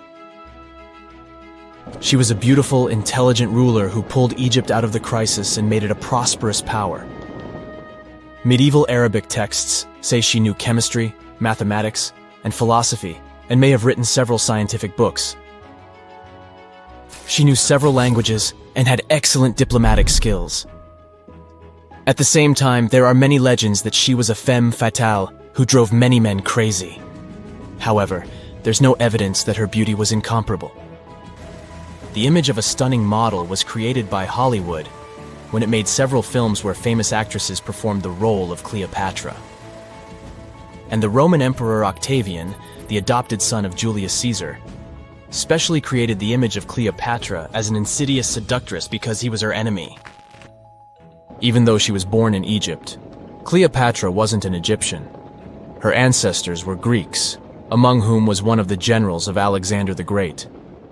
She was a beautiful, intelligent ruler who pulled Egypt out of the crisis and made it a prosperous power. Medieval Arabic texts say she knew chemistry, mathematics, and philosophy, and may have written several scientific books. She knew several languages and had excellent diplomatic skills. At the same time, there are many legends that she was a femme fatale who drove many men crazy. However, there's no evidence that her beauty was incomparable. The image of a stunning model was created by Hollywood when it made several films where famous actresses performed the role of Cleopatra. And the Roman Emperor Octavian, the adopted son of Julius Caesar, specially created the image of Cleopatra as an insidious seductress because he was her enemy. Even though she was born in Egypt, Cleopatra wasn't an Egyptian. Her ancestors were Greeks, among whom was one of the generals of Alexander the Great.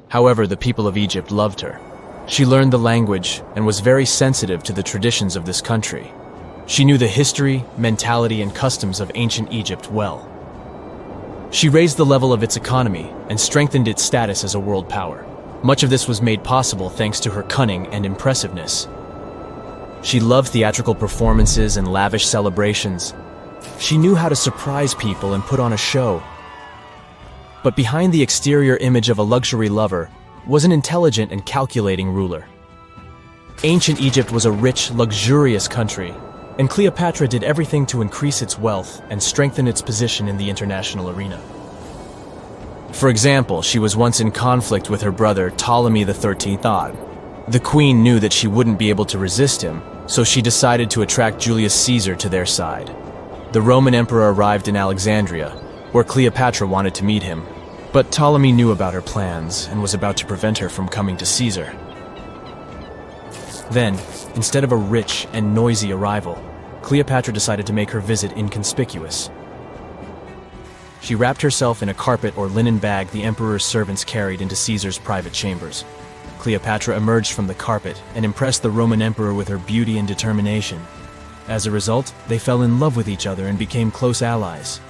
However, the people of Egypt loved her. She learned the language and was very sensitive to the traditions of this country. She knew the history, mentality, and customs of ancient Egypt well. She raised the level of its economy and strengthened its status as a world power. Much of this was made possible thanks to her cunning and impressiveness. She loved theatrical performances and lavish celebrations. She knew how to surprise people and put on a show. But behind the exterior image of a luxury lover was an intelligent and calculating ruler. Ancient Egypt was a rich, luxurious country, and Cleopatra did everything to increase its wealth and strengthen its position in the international arena. For example, she was once in conflict with her brother Ptolemy XIII. The queen knew that she wouldn't be able to resist him, so she decided to attract Julius Caesar to their side. The Roman emperor arrived in Alexandria, where Cleopatra wanted to meet him, but Ptolemy knew about her plans and was about to prevent her from coming to Caesar. Then, instead of a rich and noisy arrival, Cleopatra decided to make her visit inconspicuous. She wrapped herself in a carpet or linen bag the emperor's servants carried into Caesar's private chambers. Cleopatra emerged from the carpet and impressed the Roman emperor with her beauty and determination. As a result, they fell in love with each other and became close allies.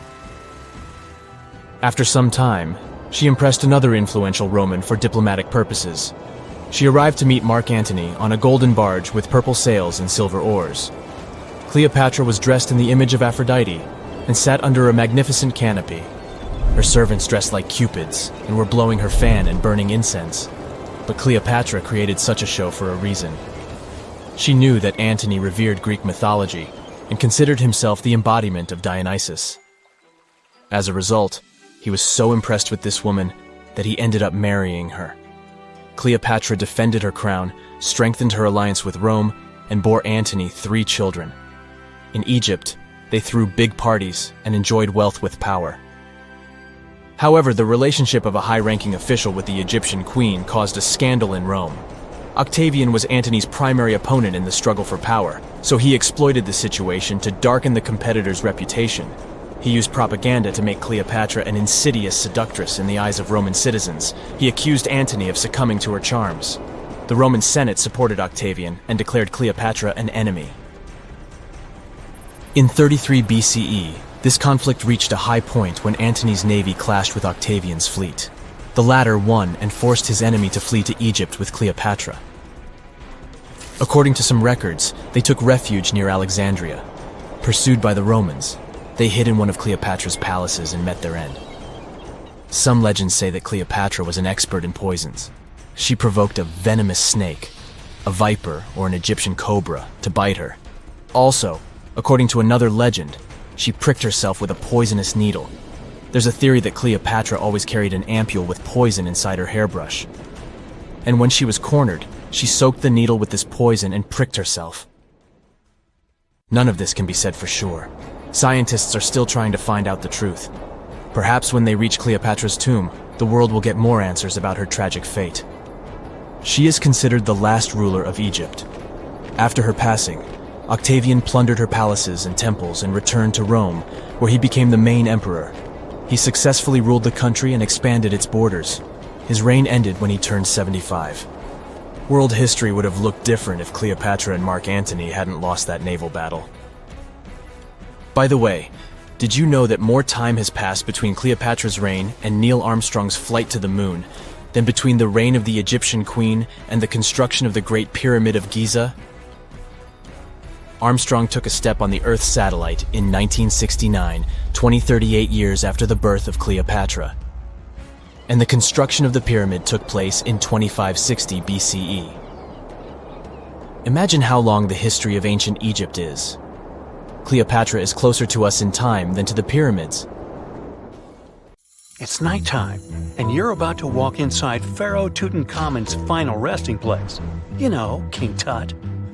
After some time, she impressed another influential Roman for diplomatic purposes. She arrived to meet Mark Antony on a golden barge with purple sails and silver oars. Cleopatra was dressed in the image of Aphrodite and sat under a magnificent canopy. Her servants dressed like cupids and were blowing her fan and burning incense. But Cleopatra created such a show for a reason. She knew that Antony revered Greek mythology and considered himself the embodiment of Dionysus. As a result, he was so impressed with this woman that he ended up marrying her. Cleopatra defended her crown, strengthened her alliance with Rome, and bore Antony 3 children. In Egypt, they threw big parties and enjoyed wealth with power. However, the relationship of a high-ranking official with the Egyptian queen caused a scandal in Rome. Octavian was Antony's primary opponent in the struggle for power, so he exploited the situation to darken the competitor's reputation. He used propaganda to make Cleopatra an insidious seductress in the eyes of Roman citizens. He accused Antony of succumbing to her charms. The Roman Senate supported Octavian and declared Cleopatra an enemy. In 33 BCE, this conflict reached a high point when Antony's navy clashed with Octavian's fleet. The latter won and forced his enemy to flee to Egypt with Cleopatra. According to some records, they took refuge near Alexandria. Pursued by the Romans, they hid in one of Cleopatra's palaces and met their end. Some legends say that Cleopatra was an expert in poisons. She provoked a venomous snake, a viper or an Egyptian cobra, to bite her. Also, according to another legend, she pricked herself with a poisonous needle. There's a theory that Cleopatra always carried an ampule with poison inside her hairbrush. And when she was cornered, she soaked the needle with this poison and pricked herself. None of this can be said for sure. Scientists are still trying to find out the truth. Perhaps when they reach Cleopatra's tomb, the world will get more answers about her tragic fate. She is considered the last ruler of Egypt. After her passing, Octavian plundered her palaces and temples and returned to Rome, where he became the main emperor. He successfully ruled the country and expanded its borders. His reign ended when he turned 75. World history would have looked different if Cleopatra and Mark Antony hadn't lost that naval battle. By the way, did you know that more time has passed between Cleopatra's reign and Neil Armstrong's flight to the moon than between the reign of the Egyptian queen and the construction of the Great Pyramid of Giza? Armstrong took a step on the Earth satellite in 1969, 38 years after the birth of Cleopatra. And the construction of the pyramid took place in 2560 BCE. Imagine how long the history of ancient Egypt is. Cleopatra is closer to us in time than to the pyramids. It's nighttime, and you're about to walk inside Pharaoh Tutankhamun's final resting place. You know, King Tut.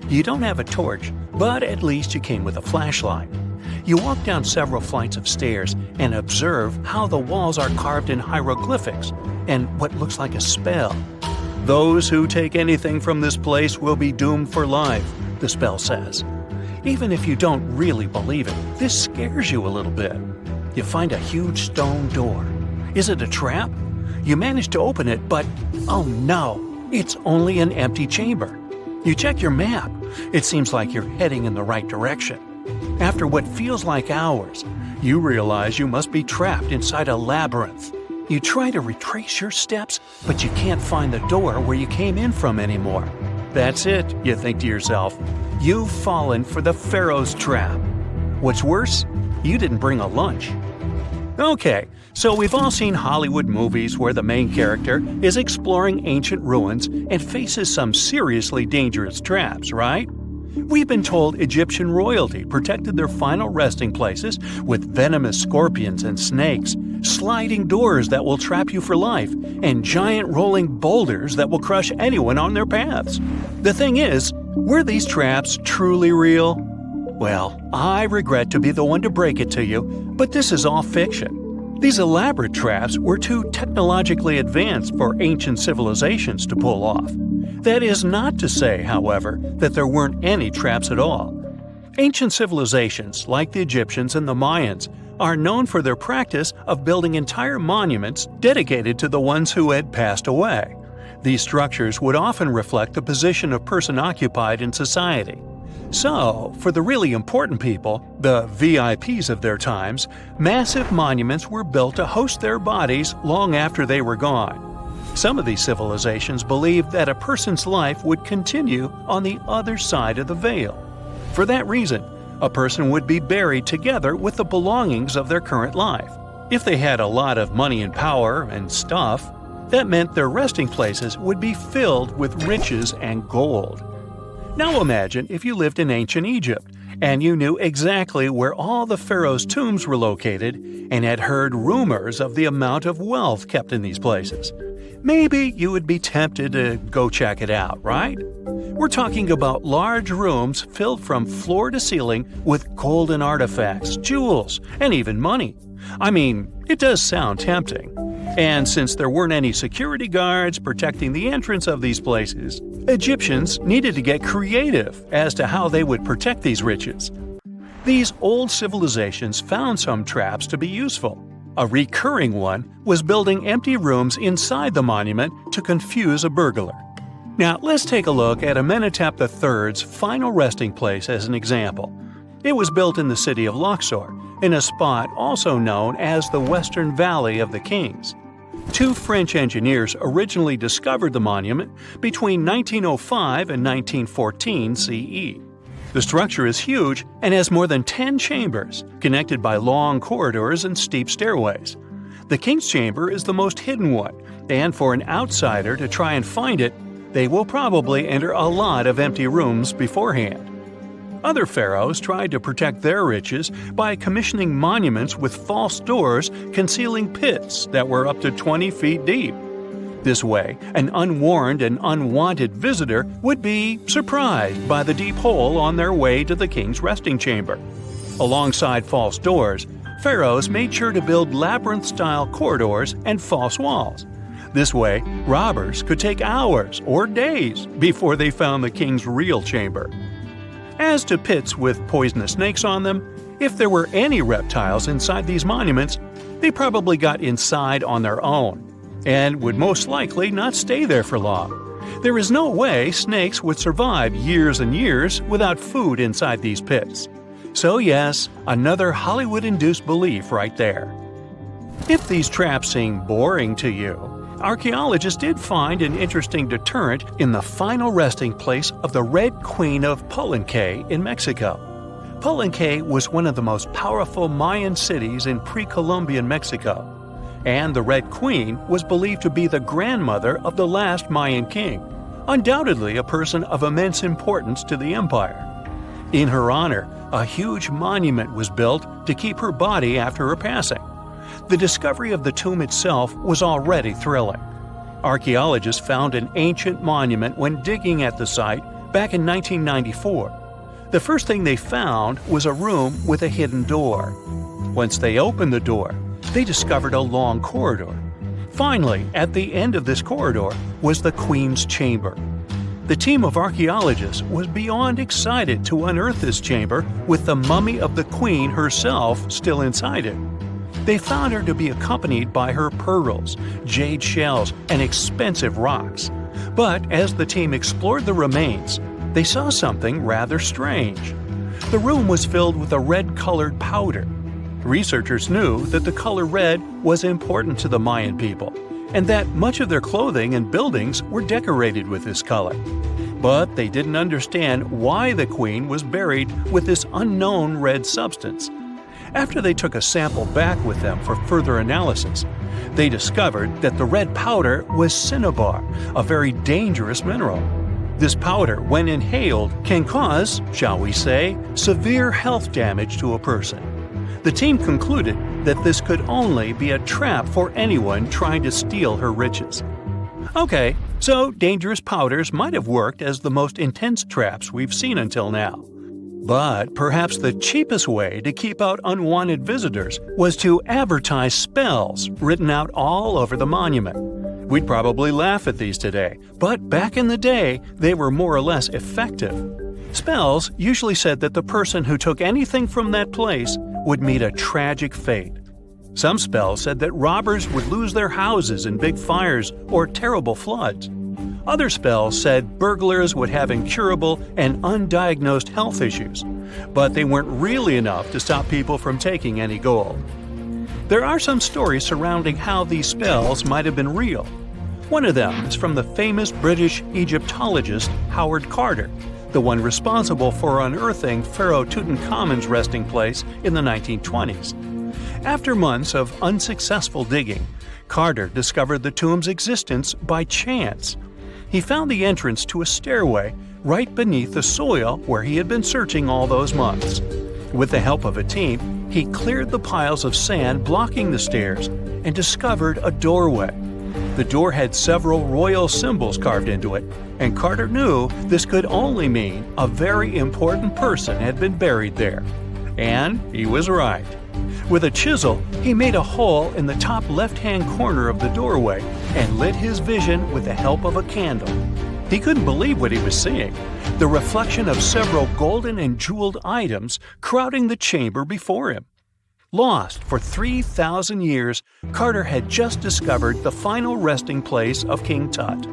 You don't have a torch, but at least you came with a flashlight. You walk down several flights of stairs and observe how the walls are carved in hieroglyphics and what looks like a spell. Those who take anything from this place will be doomed for life, the spell says. Even if you don't really believe it, this scares you a little bit. You find a huge stone door. Is it a trap? You manage to open it, but oh no, it's only an empty chamber. You check your map. It seems like you're heading in the right direction. After what feels like hours, you realize you must be trapped inside a labyrinth. You try to retrace your steps, but you can't find the door where you came in from anymore. That's it, you think to yourself. You've fallen for the Pharaoh's trap. What's worse, you didn't bring a lunch. Okay, so we've all seen Hollywood movies where the main character is exploring ancient ruins and faces some seriously dangerous traps, right? We've been told Egyptian royalty protected their final resting places with venomous scorpions and snakes, sliding doors that will trap you for life, and giant rolling boulders that will crush anyone on their paths. The thing is, were these traps truly real? Well, I regret to be the one to break it to you, but this is all fiction. These elaborate traps were too technologically advanced for ancient civilizations to pull off. That is not to say, however, that there weren't any traps at all. Ancient civilizations, like the Egyptians and the Mayans, are known for their practice of building entire monuments dedicated to the ones who had passed away. These structures would often reflect the position of person occupied in society. So, for the really important people, the VIPs of their times, massive monuments were built to host their bodies long after they were gone. Some of these civilizations believed that a person's life would continue on the other side of the veil. For that reason, a person would be buried together with the belongings of their current life. If they had a lot of money and power and stuff, that meant their resting places would be filled with riches and gold. Now imagine if you lived in ancient Egypt and you knew exactly where all the pharaohs' tombs were located and had heard rumors of the amount of wealth kept in these places. Maybe you would be tempted to go check it out, right? We're talking about large rooms filled from floor to ceiling with golden artifacts, jewels, and even money. I mean, it does sound tempting. And since there weren't any security guards protecting the entrance of these places, Egyptians needed to get creative as to how they would protect these riches. These old civilizations found some traps to be useful. A recurring one was building empty rooms inside the monument to confuse a burglar. Now, let's take a look at Amenhotep III's final resting place as an example. It was built in the city of Luxor, in a spot also known as the Western Valley of the Kings. Two French engineers originally discovered the monument between 1905 and 1914 CE. The structure is huge and has more than 10 chambers, connected by long corridors and steep stairways. The King's Chamber is the most hidden one, and for an outsider to try and find it, they will probably enter a lot of empty rooms beforehand. Other pharaohs tried to protect their riches by commissioning monuments with false doors concealing pits that were up to 20 feet deep. This way, an unwarned and unwanted visitor would be surprised by the deep hole on their way to the king's resting chamber. Alongside false doors, pharaohs made sure to build labyrinth-style corridors and false walls. This way, robbers could take hours or days before they found the king's real chamber. As to pits with poisonous snakes on them, if there were any reptiles inside these monuments, they probably got inside on their own, and would most likely not stay there for long. There is no way snakes would survive years and years without food inside these pits. So yes, another Hollywood-induced belief right there. If these traps seem boring to you, archaeologists did find an interesting deterrent in the final resting place of the Red Queen of Palenque in Mexico. Palenque was one of the most powerful Mayan cities in pre-Columbian Mexico, and the Red Queen was believed to be the grandmother of the last Mayan king, undoubtedly a person of immense importance to the empire. In her honor, a huge monument was built to keep her body after her passing. The discovery of the tomb itself was already thrilling. Archaeologists found an ancient monument when digging at the site back in 1994. The first thing they found was a room with a hidden door. Once they opened the door, they discovered a long corridor. Finally, at the end of this corridor was the Queen's chamber. The team of archaeologists was beyond excited to unearth this chamber with the mummy of the Queen herself still inside it. They found her to be accompanied by her pearls, jade shells, and expensive rocks. But as the team explored the remains, they saw something rather strange. The room was filled with a red-colored powder. Researchers knew that the color red was important to the Mayan people, and that much of their clothing and buildings were decorated with this color. But they didn't understand why the Queen was buried with this unknown red substance. After they took a sample back with them for further analysis, they discovered that the red powder was cinnabar, a very dangerous mineral. This powder, when inhaled, can cause, shall we say, severe health damage to a person. The team concluded that this could only be a trap for anyone trying to steal her riches. Okay, so dangerous powders might have worked as the most intense traps we've seen until now. But perhaps the cheapest way to keep out unwanted visitors was to advertise spells written out all over the monument. We'd probably laugh at these today, but back in the day, they were more or less effective. Spells usually said that the person who took anything from that place would meet a tragic fate. Some spells said that robbers would lose their houses in big fires or terrible floods. Other spells said burglars would have incurable and undiagnosed health issues, but they weren't really enough to stop people from taking any gold. There are some stories surrounding how these spells might have been real. One of them is from the famous British Egyptologist Howard Carter, the one responsible for unearthing Pharaoh Tutankhamun's resting place in the 1920s. After months of unsuccessful digging, Carter discovered the tomb's existence by chance. He found the entrance to a stairway right beneath the soil where he had been searching all those months. With the help of a team, he cleared the piles of sand blocking the stairs and discovered a doorway. The door had several royal symbols carved into it, and Carter knew this could only mean a very important person had been buried there. And he was right. With a chisel, he made a hole in the top left-hand corner of the doorway and lit his vision with the help of a candle. He couldn't believe what he was seeing, the reflection of several golden and jeweled items crowding the chamber before him. Lost for 3,000 years, Carter had just discovered the final resting place of King Tut.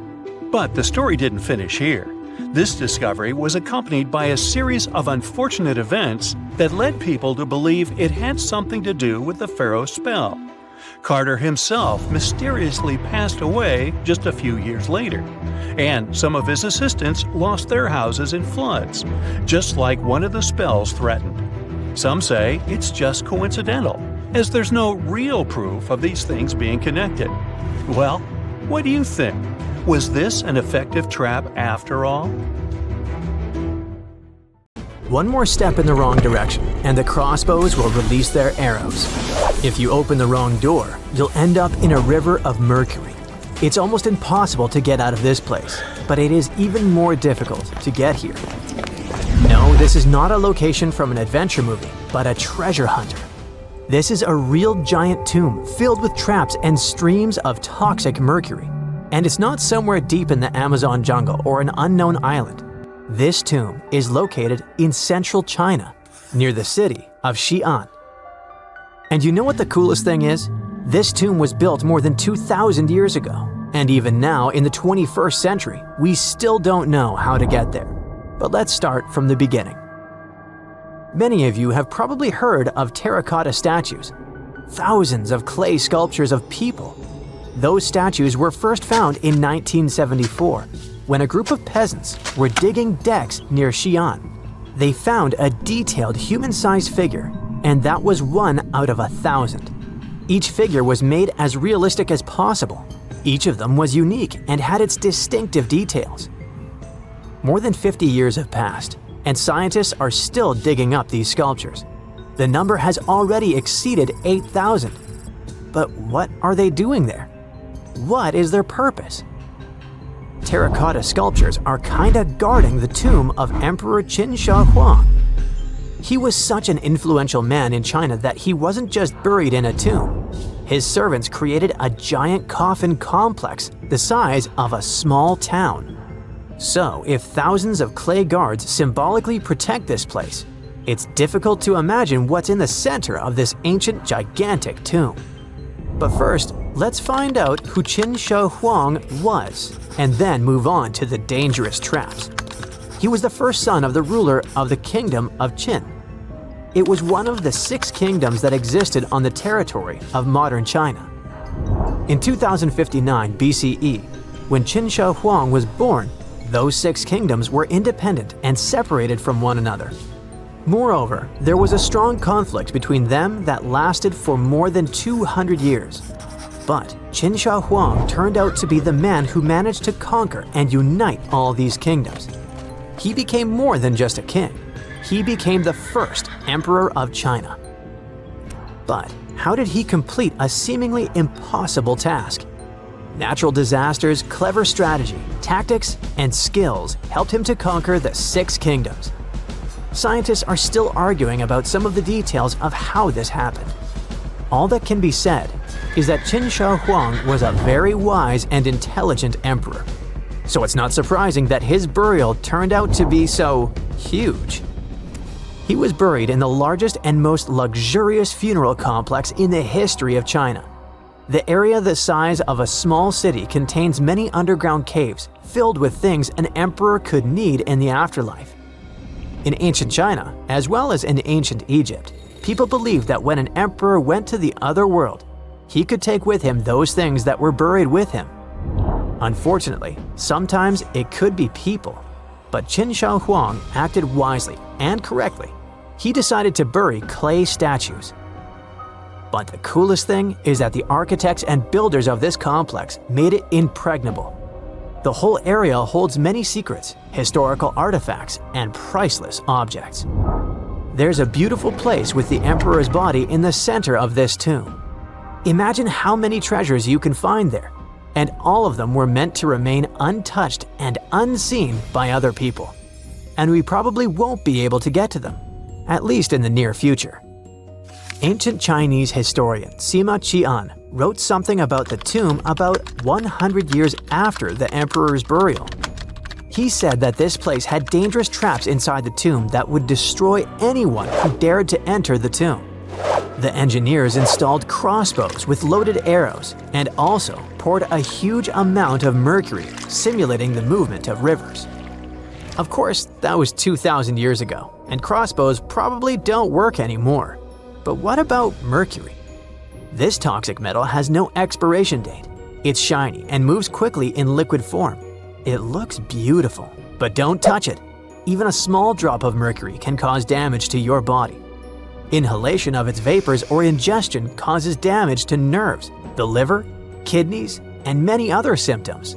But the story didn't finish here. This discovery was accompanied by a series of unfortunate events that led people to believe it had something to do with the pharaoh's spell. Carter himself mysteriously passed away just a few years later, and some of his assistants lost their houses in floods, just like one of the spells threatened. Some say it's just coincidental, as there's no real proof of these things being connected. Well, what do you think? Was this an effective trap after all? One more step in the wrong direction, and the crossbows will release their arrows. If you open the wrong door, you'll end up in a river of mercury. It's almost impossible to get out of this place, but it is even more difficult to get here. No, this is not a location from an adventure movie, but a treasure hunter. This is a real giant tomb filled with traps and streams of toxic mercury. And it's not somewhere deep in the Amazon jungle or an unknown island. This tomb is located in central China, near the city of Xi'an. And you know what the coolest thing is? This tomb was built more than 2,000 years ago. And even now, in the 21st century, we still don't know how to get there. But let's start from the beginning. Many of you have probably heard of terracotta statues. Thousands of clay sculptures of people. Those statues were first found in 1974, when a group of peasants were digging decks near Xi'an. They found a detailed human-sized figure, and that was 1 out of 1,000. Each figure was made as realistic as possible. Each of them was unique and had its distinctive details. More than 50 years have passed, and scientists are still digging up these sculptures. The number has already exceeded 8,000. But what are they doing there? What is their purpose? Terracotta sculptures are kinda guarding the tomb of Emperor Qin Shi Huang. He was such an influential man in China that he wasn't just buried in a tomb. His servants created a giant coffin complex the size of a small town. So, if thousands of clay guards symbolically protect this place, it's difficult to imagine what's in the center of this ancient, gigantic tomb. But first, let's find out who Qin Shi Huang was, and then move on to the dangerous traps. He was the first son of the ruler of the kingdom of Qin. It was one of the 6 kingdoms that existed on the territory of modern China. In 2059 BCE, when Qin Shi Huang was born, those 6 kingdoms were independent and separated from one another. Moreover, there was a strong conflict between them that lasted for more than 200 years. But Qin Shi Huang turned out to be the man who managed to conquer and unite all these kingdoms. He became more than just a king. He became the first emperor of China. But how did he complete a seemingly impossible task? Natural disasters, clever strategy, tactics, and skills helped him to conquer the 6 kingdoms. Scientists are still arguing about some of the details of how this happened. All that can be said is that Qin Shi Huang was a very wise and intelligent emperor. So it's not surprising that his burial turned out to be so huge. He was buried in the largest and most luxurious funeral complex in the history of China. The area the size of a small city contains many underground caves filled with things an emperor could need in the afterlife. In ancient China, as well as in ancient Egypt, people believed that when an emperor went to the other world, he could take with him those things that were buried with him. Unfortunately, sometimes it could be people, but Qin Shi Huang acted wisely and correctly. He decided to bury clay statues. But the coolest thing is that the architects and builders of this complex made it impregnable. The whole area holds many secrets, historical artifacts, and priceless objects. There's a beautiful place with the emperor's body in the center of this tomb. Imagine how many treasures you can find there, and all of them were meant to remain untouched and unseen by other people. And we probably won't be able to get to them, at least in the near future. Ancient Chinese historian Sima Qian wrote something about the tomb about 100 years after the emperor's burial. He said that this place had dangerous traps inside the tomb that would destroy anyone who dared to enter the tomb. The engineers installed crossbows with loaded arrows and also poured a huge amount of mercury, simulating the movement of rivers. Of course, that was 2,000 years ago, and crossbows probably don't work anymore. But what about mercury? This toxic metal has no expiration date. It's shiny and moves quickly in liquid form. It looks beautiful, but don't touch it. Even a small drop of mercury can cause damage to your body. Inhalation of its vapors or ingestion causes damage to nerves, the liver, kidneys, and many other symptoms.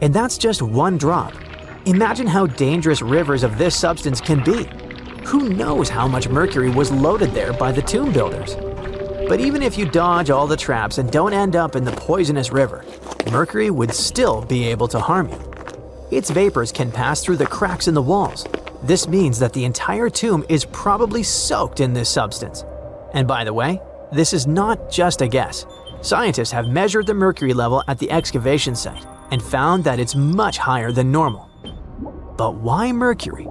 And that's just one drop. Imagine how dangerous rivers of this substance can be. Who knows how much mercury was loaded there by the tomb builders? But even if you dodge all the traps and don't end up in the poisonous river, mercury would still be able to harm you. Its vapors can pass through the cracks in the walls. This means that the entire tomb is probably soaked in this substance. And by the way, this is not just a guess. Scientists have measured the mercury level at the excavation site and found that it's much higher than normal. But why mercury?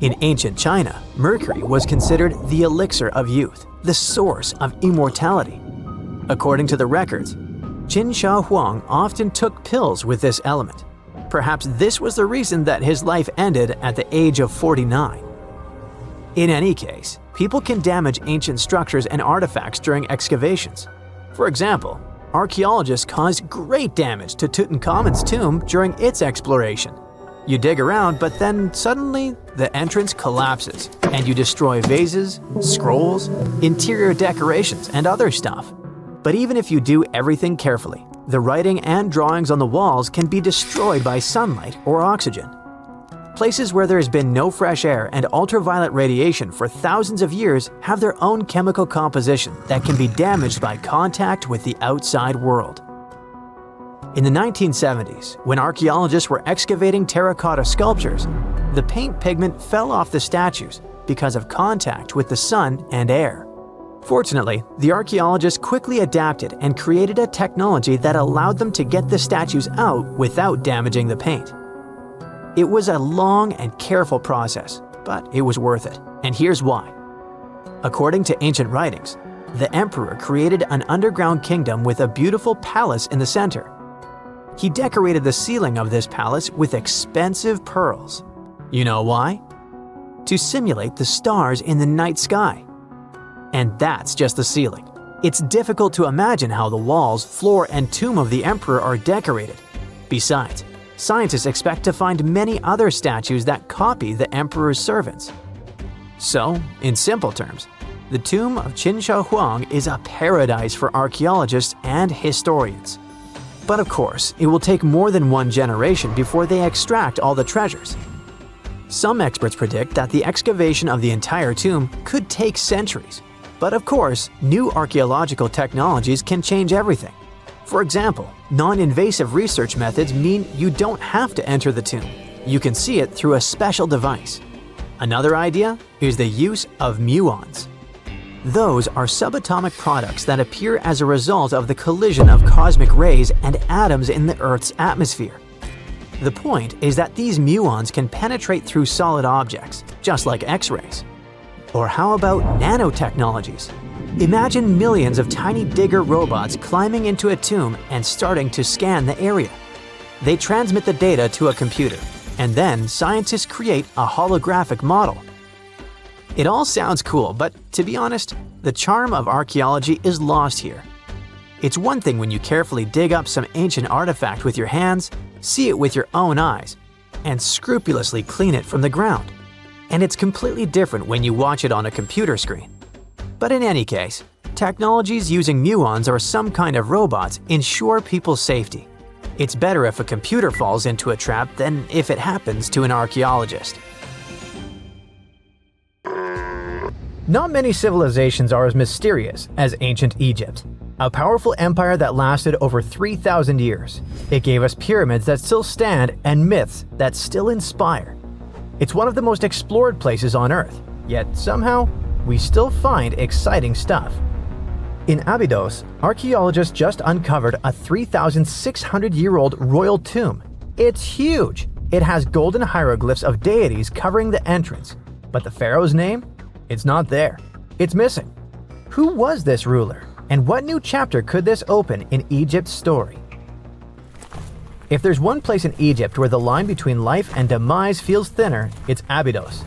In ancient China, mercury was considered the elixir of youth, the source of immortality. According to the records, Qin Shi Huang often took pills with this element. Perhaps this was the reason that his life ended at the age of 49. In any case, people can damage ancient structures and artifacts during excavations. For example, archaeologists caused great damage to Tutankhamun's tomb during its exploration. You dig around, but then suddenly the entrance collapses and you destroy vases, scrolls, interior decorations, and other stuff. But even if you do everything carefully, the writing and drawings on the walls can be destroyed by sunlight or oxygen. Places where there has been no fresh air and ultraviolet radiation for thousands of years have their own chemical composition that can be damaged by contact with the outside world. In the 1970s, when archaeologists were excavating terracotta sculptures, the paint pigment fell off the statues because of contact with the sun and air. Fortunately, the archaeologists quickly adapted and created a technology that allowed them to get the statues out without damaging the paint. It was a long and careful process, but it was worth it, and here's why. According to ancient writings, the emperor created an underground kingdom with a beautiful palace in the center. He decorated the ceiling of this palace with expensive pearls. You know why? To simulate the stars in the night sky. And that's just the ceiling. It's difficult to imagine how the walls, floor, and tomb of the emperor are decorated. Besides, scientists expect to find many other statues that copy the emperor's servants. So, in simple terms, the tomb of Qin Shi Huang is a paradise for archaeologists and historians. But of course, it will take more than one generation before they extract all the treasures. Some experts predict that the excavation of the entire tomb could take centuries. But of course, new archaeological technologies can change everything. For example, non-invasive research methods mean you don't have to enter the tomb. You can see it through a special device. Another idea is the use of muons. Those are subatomic products that appear as a result of the collision of cosmic rays and atoms in the Earth's atmosphere. The point is that these muons can penetrate through solid objects, just like X-rays. Or how about nanotechnologies? Imagine millions of tiny digger robots climbing into a tomb and starting to scan the area. They transmit the data to a computer, and then scientists create a holographic model. It all sounds cool, but to be honest, the charm of archaeology is lost here. It's one thing when you carefully dig up some ancient artifact with your hands, see it with your own eyes, and scrupulously clean it from the ground. And it's completely different when you watch it on a computer screen. But in any case, technologies using muons or some kind of robots ensure people's safety. It's better if a computer falls into a trap than if it happens to an archaeologist. Not many civilizations are as mysterious as ancient Egypt, a powerful empire that lasted over 3,000 years. It gave us pyramids that still stand and myths that still inspire. It's one of the most explored places on Earth, yet somehow, we still find exciting stuff. In Abydos, archaeologists just uncovered a 3,600-year-old royal tomb. It's huge! It has golden hieroglyphs of deities covering the entrance, but the pharaoh's name? It's not there. It's missing. Who was this ruler, and what new chapter could this open in Egypt's story? If there's one place in Egypt where the line between life and demise feels thinner, it's Abydos.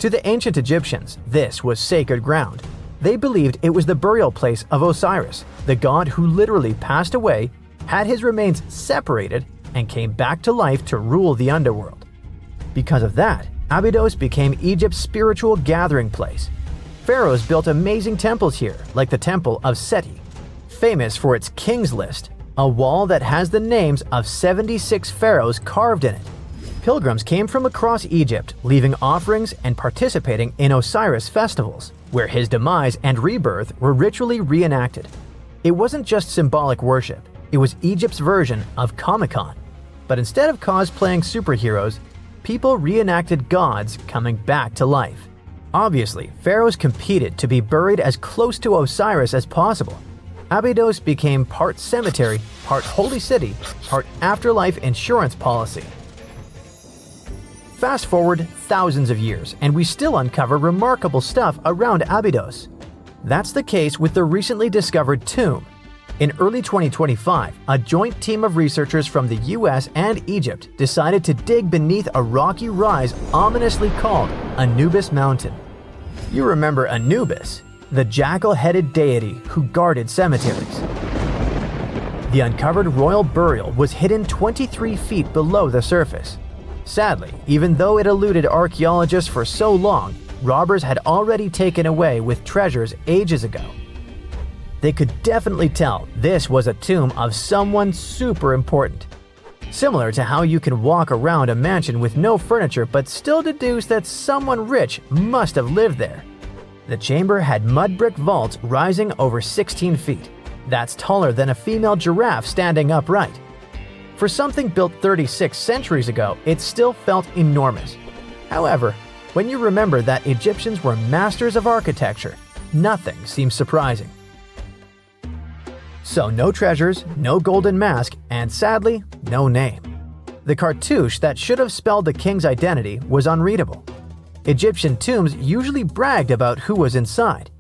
To the ancient Egyptians, this was sacred ground. They believed it was the burial place of Osiris, the god who literally passed away, had his remains separated, and came back to life to rule the underworld. Because of that, Abydos became Egypt's spiritual gathering place. Pharaohs built amazing temples here, like the Temple of Seti, famous for its King's List, a wall that has the names of 76 pharaohs carved in it. Pilgrims came from across Egypt, leaving offerings and participating in Osiris festivals, where his demise and rebirth were ritually reenacted. It wasn't just symbolic worship, it was Egypt's version of Comic-Con. But instead of cosplaying superheroes, people reenacted gods coming back to life. Obviously, pharaohs competed to be buried as close to Osiris as possible. Abydos became part cemetery, part holy city, part afterlife insurance policy. Fast forward thousands of years, and we still uncover remarkable stuff around Abydos. That's the case with the recently discovered tomb. In early 2025, a joint team of researchers from the US and Egypt decided to dig beneath a rocky rise ominously called Anubis Mountain. You remember Anubis, the jackal-headed deity who guarded cemeteries. The uncovered royal burial was hidden 23 feet below the surface. Sadly, even though it eluded archaeologists for so long, robbers had already taken away with treasures ages ago. They could definitely tell this was a tomb of someone super important. Similar to how you can walk around a mansion with no furniture but still deduce that someone rich must have lived there. The chamber had mud brick vaults rising over 16 feet. That's taller than a female giraffe standing upright. For something built 36 centuries ago, it still felt enormous. However, when you remember that Egyptians were masters of architecture, nothing seems surprising. So no treasures, no golden mask, and sadly, no name. The cartouche that should have spelled the king's identity was unreadable. Egyptian tombs usually bragged about who was inside.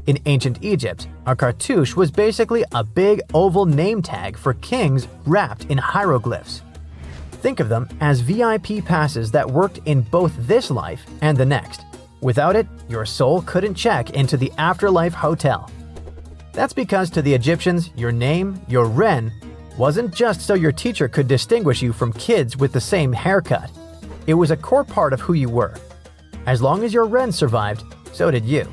In ancient Egypt, a cartouche was basically a big oval name tag for kings wrapped in hieroglyphs. Think of them as VIP passes that worked in both this life and the next. Without it, your soul couldn't check into the afterlife hotel. That's because to the Egyptians, your name, your ren, wasn't just so your teacher could distinguish you from kids with the same haircut. It was a core part of who you were. As long as your ren survived, so did you.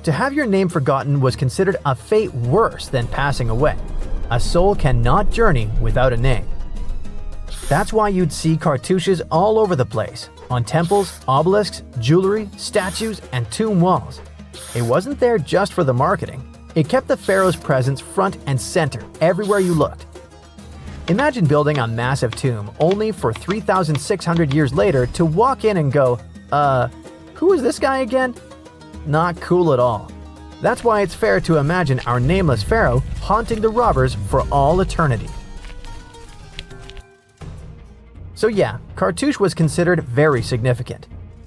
To have your name forgotten was considered a fate worse than passing away. A soul cannot journey without a name. That's why you'd see cartouches all over the place, on temples, obelisks, jewelry, statues, and tomb walls. It wasn't there just for the marketing. It kept the pharaoh's presence front and center everywhere you looked. Imagine building a massive tomb only for 3,600 years later to walk in and go, who is this guy again? Not cool at all. That's why it's fair to imagine our nameless pharaoh haunting the robbers for all eternity. So yeah, cartouche was considered very significant.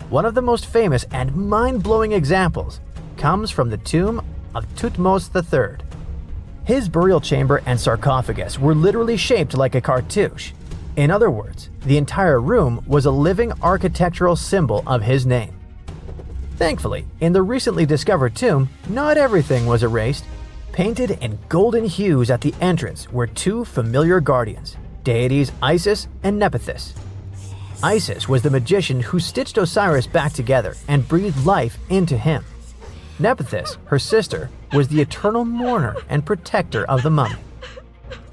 One of the most famous and mind-blowing examples comes from the tomb of Thutmose III. His burial chamber and sarcophagus were literally shaped like a cartouche. In other words, the entire room was a living architectural symbol of his name. Thankfully, in the recently discovered tomb, not everything was erased. Painted in golden hues at the entrance were two familiar guardians, deities Isis and Nephthys. Isis was the magician who stitched Osiris back together and breathed life into him. Nephthys, her sister, was the eternal mourner and protector of the mummy.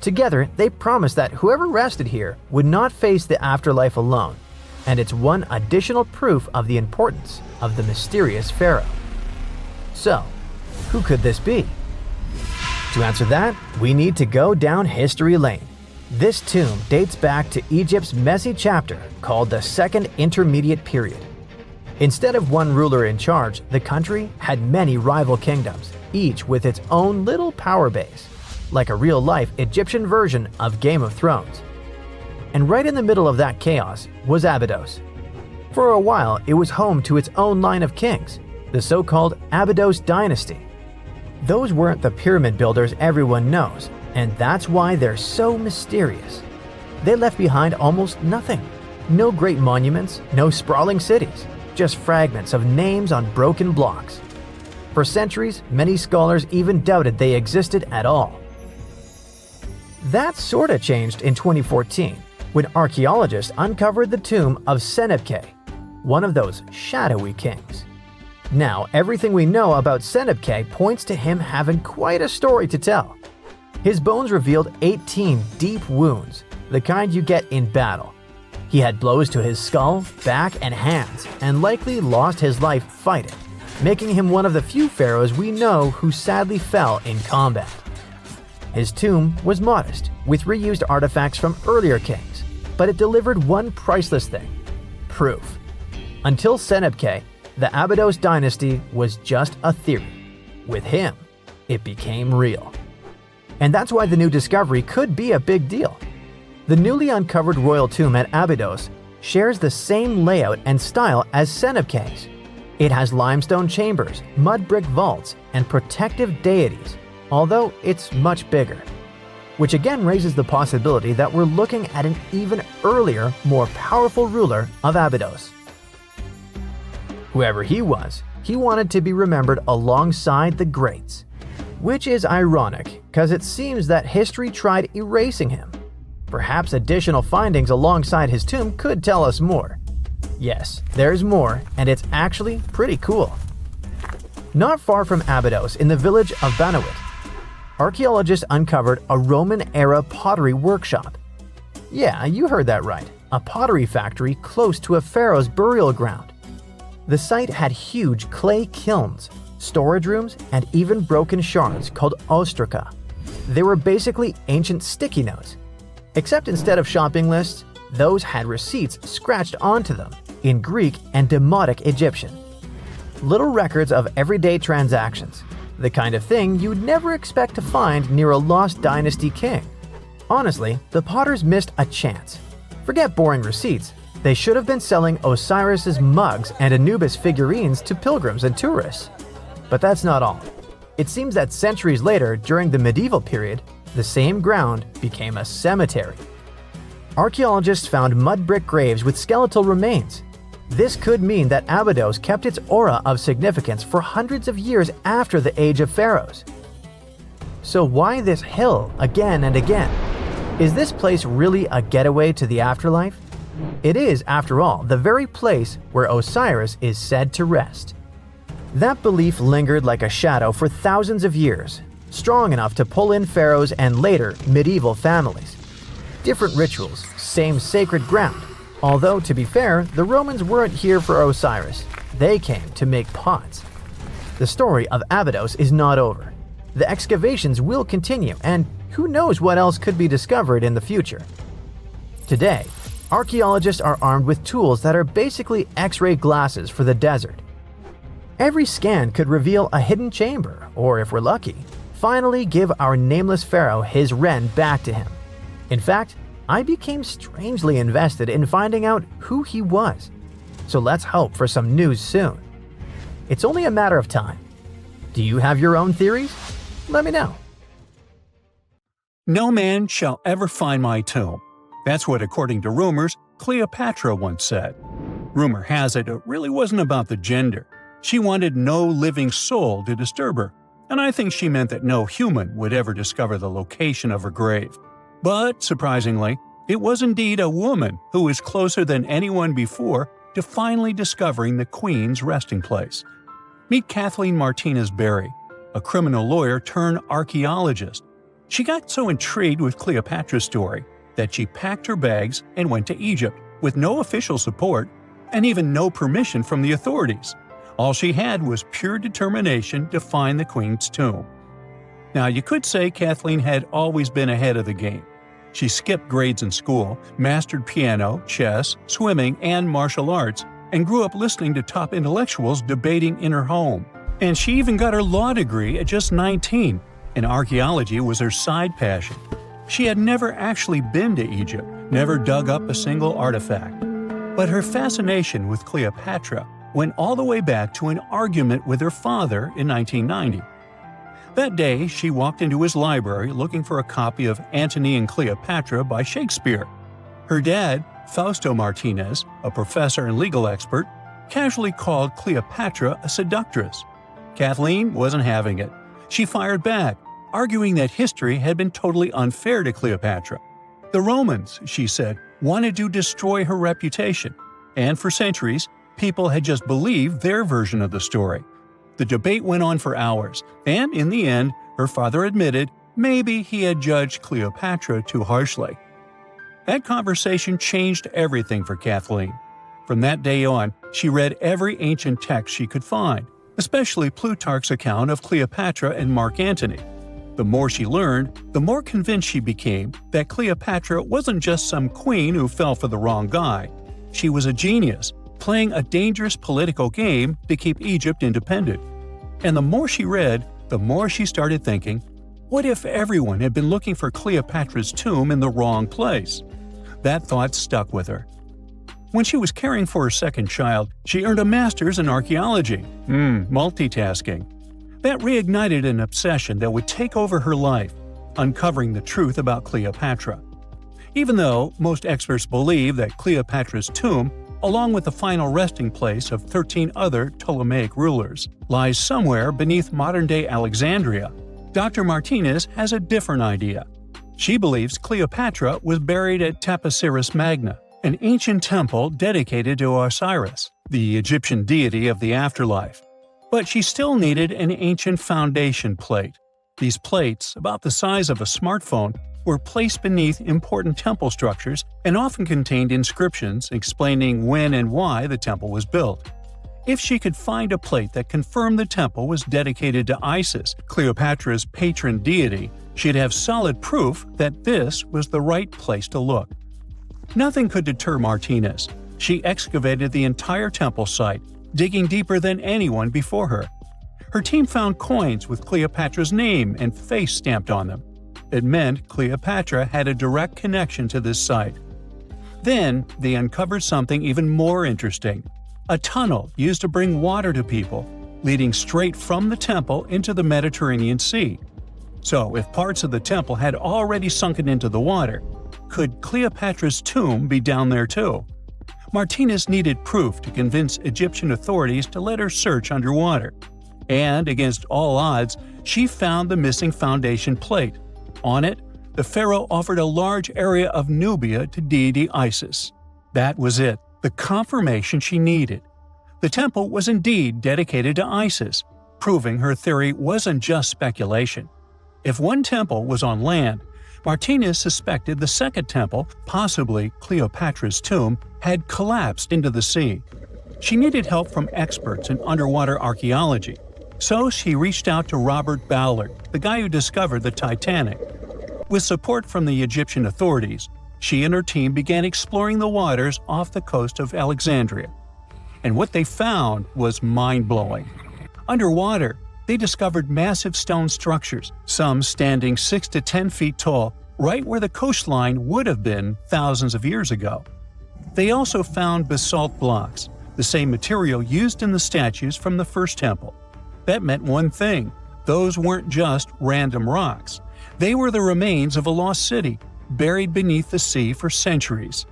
Together, they promised that whoever rested here would not face the afterlife alone, and it's one additional proof of the importance of the mysterious pharaoh. So, who could this be? To answer that, we need to go down history lane. This tomb dates back to Egypt's messy chapter called the Second Intermediate Period. Instead of one ruler in charge, the country had many rival kingdoms, each with its own little power base, like a real-life Egyptian version of Game of Thrones. And right in the middle of that chaos was Abydos. For a while, it was home to its own line of kings, the so-called Abydos dynasty. Those weren't the pyramid builders everyone knows, and that's why they're so mysterious. They left behind almost nothing. No great monuments, no sprawling cities, just fragments of names on broken blocks. For centuries, many scholars even doubted they existed at all. That sorta changed in 2014, when archaeologists uncovered the tomb of Senebkay, one of those shadowy kings. Now, everything we know about Senebkay points to him having quite a story to tell. His bones revealed 18 deep wounds, the kind you get in battle. He had blows to his skull, back, and hands, and likely lost his life fighting, making him one of the few pharaohs we know who sadly fell in combat. His tomb was modest, with reused artifacts from earlier kings, but it delivered one priceless thing: proof. Until Senebkay, the Abydos dynasty was just a theory. With him, it became real. And that's why the new discovery could be a big deal. The newly uncovered royal tomb at Abydos shares the same layout and style as Senebkay's. It has limestone chambers, mud brick vaults, and protective deities, although it's much bigger. Which again raises the possibility that we're looking at an even earlier, more powerful ruler of Abydos. Whoever he was, he wanted to be remembered alongside the greats. Which is ironic, because it seems that history tried erasing him. Perhaps additional findings alongside his tomb could tell us more. Yes, there's more, and it's actually pretty cool. Not far from Abydos, in the village of Banawit, archaeologists uncovered a Roman-era pottery workshop. Yeah, you heard that right. A pottery factory close to a pharaoh's burial ground. The site had huge clay kilns, storage rooms, and even broken shards called ostraca. They were basically ancient sticky notes. Except instead of shopping lists, those had receipts scratched onto them in Greek and Demotic Egyptian. Little records of everyday transactions, the kind of thing you'd never expect to find near a lost dynasty king. Honestly, the Potters missed a chance. Forget boring receipts, they should have been selling Osiris's mugs and Anubis figurines to pilgrims and tourists. But that's not all. It seems that centuries later, during the medieval period, the same ground became a cemetery. Archaeologists found mud brick graves with skeletal remains. This could mean that Abydos kept its aura of significance for hundreds of years after the Age of Pharaohs. So why this hill again and again? Is this place really a getaway to the afterlife? It is, after all, the very place where Osiris is said to rest. That belief lingered like a shadow for thousands of years, strong enough to pull in pharaohs and later medieval families. Different rituals, same sacred ground. Although, to be fair, the Romans weren't here for Osiris. They came to make pots. The story of Abydos is not over. The excavations will continue, and who knows what else could be discovered in the future. Today, archaeologists are armed with tools that are basically X-ray glasses for the desert. Every scan could reveal a hidden chamber, or if we're lucky, finally give our nameless pharaoh his wren back to him. In fact, I became strangely invested in finding out who he was. So let's hope for some news soon. It's only a matter of time. Do you have your own theories? Let me know. No man shall ever find my tomb. That's what, according to rumors, Cleopatra once said. Rumor has it really wasn't about the gender. She wanted no living soul to disturb her, and I think she meant that no human would ever discover the location of her grave. But, surprisingly, it was indeed a woman who was closer than anyone before to finally discovering the Queen's resting place. Meet Kathleen Martinez Berry, a criminal lawyer turned archaeologist. She got so intrigued with Cleopatra's story that she packed her bags and went to Egypt with no official support and even no permission from the authorities. All she had was pure determination to find the Queen's tomb. Now, you could say Kathleen had always been ahead of the game. She skipped grades in school, mastered piano, chess, swimming, and martial arts, and grew up listening to top intellectuals debating in her home. And she even got her law degree at just 19, and archaeology was her side passion. She had never actually been to Egypt, never dug up a single artifact. But her fascination with Cleopatra went all the way back to an argument with her father in 1990. That day, she walked into his library looking for a copy of Antony and Cleopatra by Shakespeare. Her dad, Fausto Martinez, a professor and legal expert, casually called Cleopatra a seductress. Kathleen wasn't having it. She fired back, arguing that history had been totally unfair to Cleopatra. The Romans, she said, wanted to destroy her reputation, and for centuries, people had just believed their version of the story. The debate went on for hours, and in the end, her father admitted maybe he had judged Cleopatra too harshly. That conversation changed everything for Kathleen. From that day on, she read every ancient text she could find, especially Plutarch's account of Cleopatra and Mark Antony. The more she learned, the more convinced she became that Cleopatra wasn't just some queen who fell for the wrong guy. She was a genius, playing a dangerous political game to keep Egypt independent. And the more she read, the more she started thinking, what if everyone had been looking for Cleopatra's tomb in the wrong place? That thought stuck with her. When she was caring for her second child, she earned a master's in archaeology. Multitasking. That reignited an obsession that would take over her life, uncovering the truth about Cleopatra. Even though most experts believe that Cleopatra's tomb, along with the final resting place of 13 other Ptolemaic rulers, lies somewhere beneath modern-day Alexandria, Dr. Martinez has a different idea. She believes Cleopatra was buried at Taposiris Magna, an ancient temple dedicated to Osiris, the Egyptian deity of the afterlife. But she still needed an ancient foundation plate. These plates, about the size of a smartphone, were placed beneath important temple structures and often contained inscriptions explaining when and why the temple was built. If she could find a plate that confirmed the temple was dedicated to Isis, Cleopatra's patron deity, she'd have solid proof that this was the right place to look. Nothing could deter Martinez. She excavated the entire temple site, digging deeper than anyone before her. Her team found coins with Cleopatra's name and face stamped on them. It meant Cleopatra had a direct connection to this site. Then, they uncovered something even more interesting: a tunnel used to bring water to people, leading straight from the temple into the Mediterranean Sea. So, if parts of the temple had already sunken into the water, could Cleopatra's tomb be down there too? Martinez needed proof to convince Egyptian authorities to let her search underwater. And, against all odds, she found the missing foundation plate. On it, the pharaoh offered a large area of Nubia to deity Isis. That was it, the confirmation she needed. The temple was indeed dedicated to Isis, proving her theory wasn't just speculation. If one temple was on land, Martinez suspected the second temple, possibly Cleopatra's tomb, had collapsed into the sea. She needed help from experts in underwater archaeology, so she reached out to Robert Ballard, the guy who discovered the Titanic. With support from the Egyptian authorities, she and her team began exploring the waters off the coast of Alexandria. And what they found was mind-blowing. Underwater, they discovered massive stone structures, some standing 6 to 10 feet tall, right where the coastline would have been thousands of years ago. They also found basalt blocks, the same material used in the statues from the first temple. That meant one thing: those weren't just random rocks. They were the remains of a lost city, buried beneath the sea for centuries.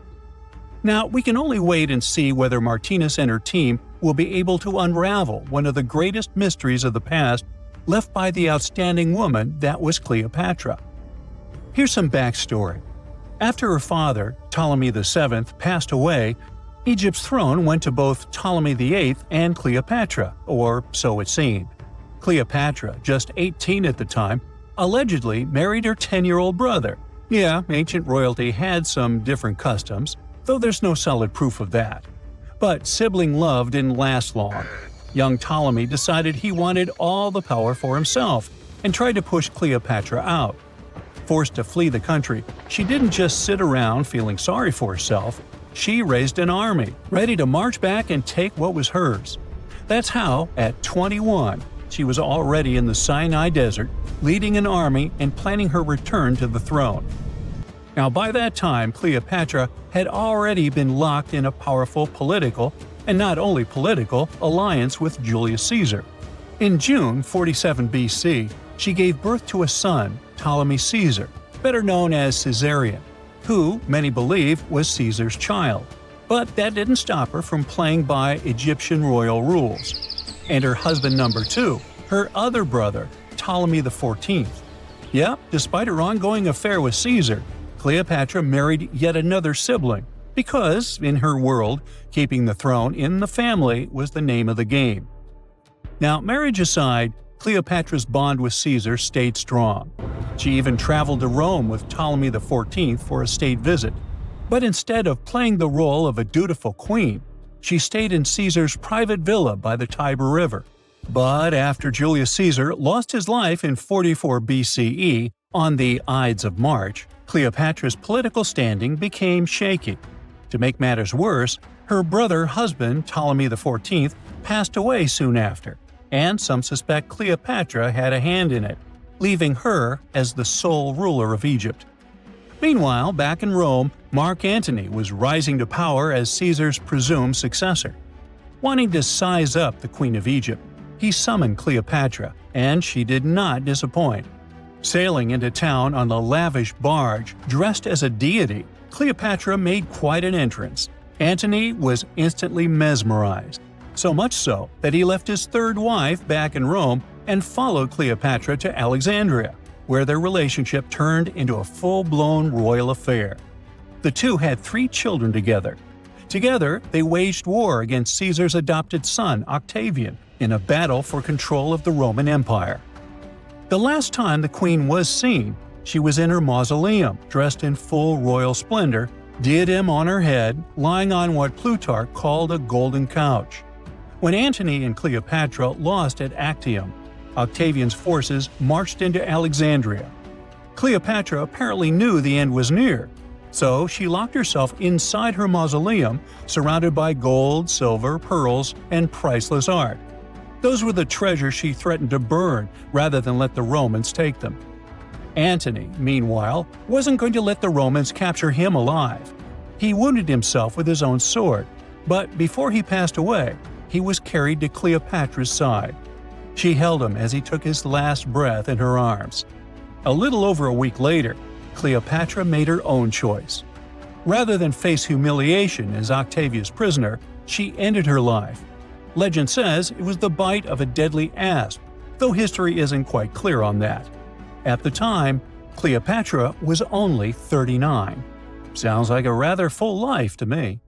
Now, we can only wait and see whether Martinez and her team will be able to unravel one of the greatest mysteries of the past left by the outstanding woman that was Cleopatra. Here's some backstory. After her father, Ptolemy VII, passed away, Egypt's throne went to both Ptolemy VIII and Cleopatra, or so it seemed. Cleopatra, just 18 at the time, allegedly married her 10-year-old brother. Yeah, ancient royalty had some different customs, though there's no solid proof of that. But sibling love didn't last long. Young Ptolemy decided he wanted all the power for himself and tried to push Cleopatra out. Forced to flee the country, she didn't just sit around feeling sorry for herself. She raised an army, ready to march back and take what was hers. That's how, at 21, she was already in the Sinai Desert, leading an army and planning her return to the throne. Now, by that time, Cleopatra had already been locked in a powerful political, and not only political, alliance with Julius Caesar. In June 47 BC, she gave birth to a son, Ptolemy Caesar, better known as Caesarion, who, many believe, was Caesar's child. But that didn't stop her from playing by Egyptian royal rules. And her husband number 2, her other brother, Ptolemy XIV. Yep, despite her ongoing affair with Caesar, Cleopatra married yet another sibling, because, in her world, keeping the throne in the family was the name of the game. Now, marriage aside, Cleopatra's bond with Caesar stayed strong. She even traveled to Rome with Ptolemy XIV for a state visit. But instead of playing the role of a dutiful queen, she stayed in Caesar's private villa by the Tiber River. But after Julius Caesar lost his life in 44 BCE on the Ides of March, Cleopatra's political standing became shaky. To make matters worse, her brother-husband Ptolemy XIV passed away soon after, and some suspect Cleopatra had a hand in it, leaving her as the sole ruler of Egypt. Meanwhile, back in Rome, Mark Antony was rising to power as Caesar's presumed successor. Wanting to size up the Queen of Egypt, he summoned Cleopatra, and she did not disappoint. Sailing into town on the lavish barge, dressed as a deity, Cleopatra made quite an entrance. Antony was instantly mesmerized, so much so that he left his third wife back in Rome and followed Cleopatra to Alexandria, where their relationship turned into a full-blown royal affair. The two had 3 children together. Together, they waged war against Caesar's adopted son, Octavian, in a battle for control of the Roman Empire. The last time the queen was seen, She was in her mausoleum, dressed in full royal splendor, diadem on her head, lying on what Plutarch called a golden couch. When Antony and Cleopatra lost at Actium, Octavian's forces marched into Alexandria. Cleopatra apparently knew the end was near, so she locked herself inside her mausoleum, surrounded by gold, silver, pearls, and priceless art. Those were the treasures she threatened to burn rather than let the Romans take them. Antony, meanwhile, wasn't going to let the Romans capture him alive. He wounded himself with his own sword, but before he passed away, he was carried to Cleopatra's side. She held him as he took his last breath in her arms. A little over a week later, Cleopatra made her own choice. Rather than face humiliation as Octavia's prisoner, she ended her life. Legend says it was the bite of a deadly asp, though history isn't quite clear on that. At the time, Cleopatra was only 39. Sounds like a rather full life to me.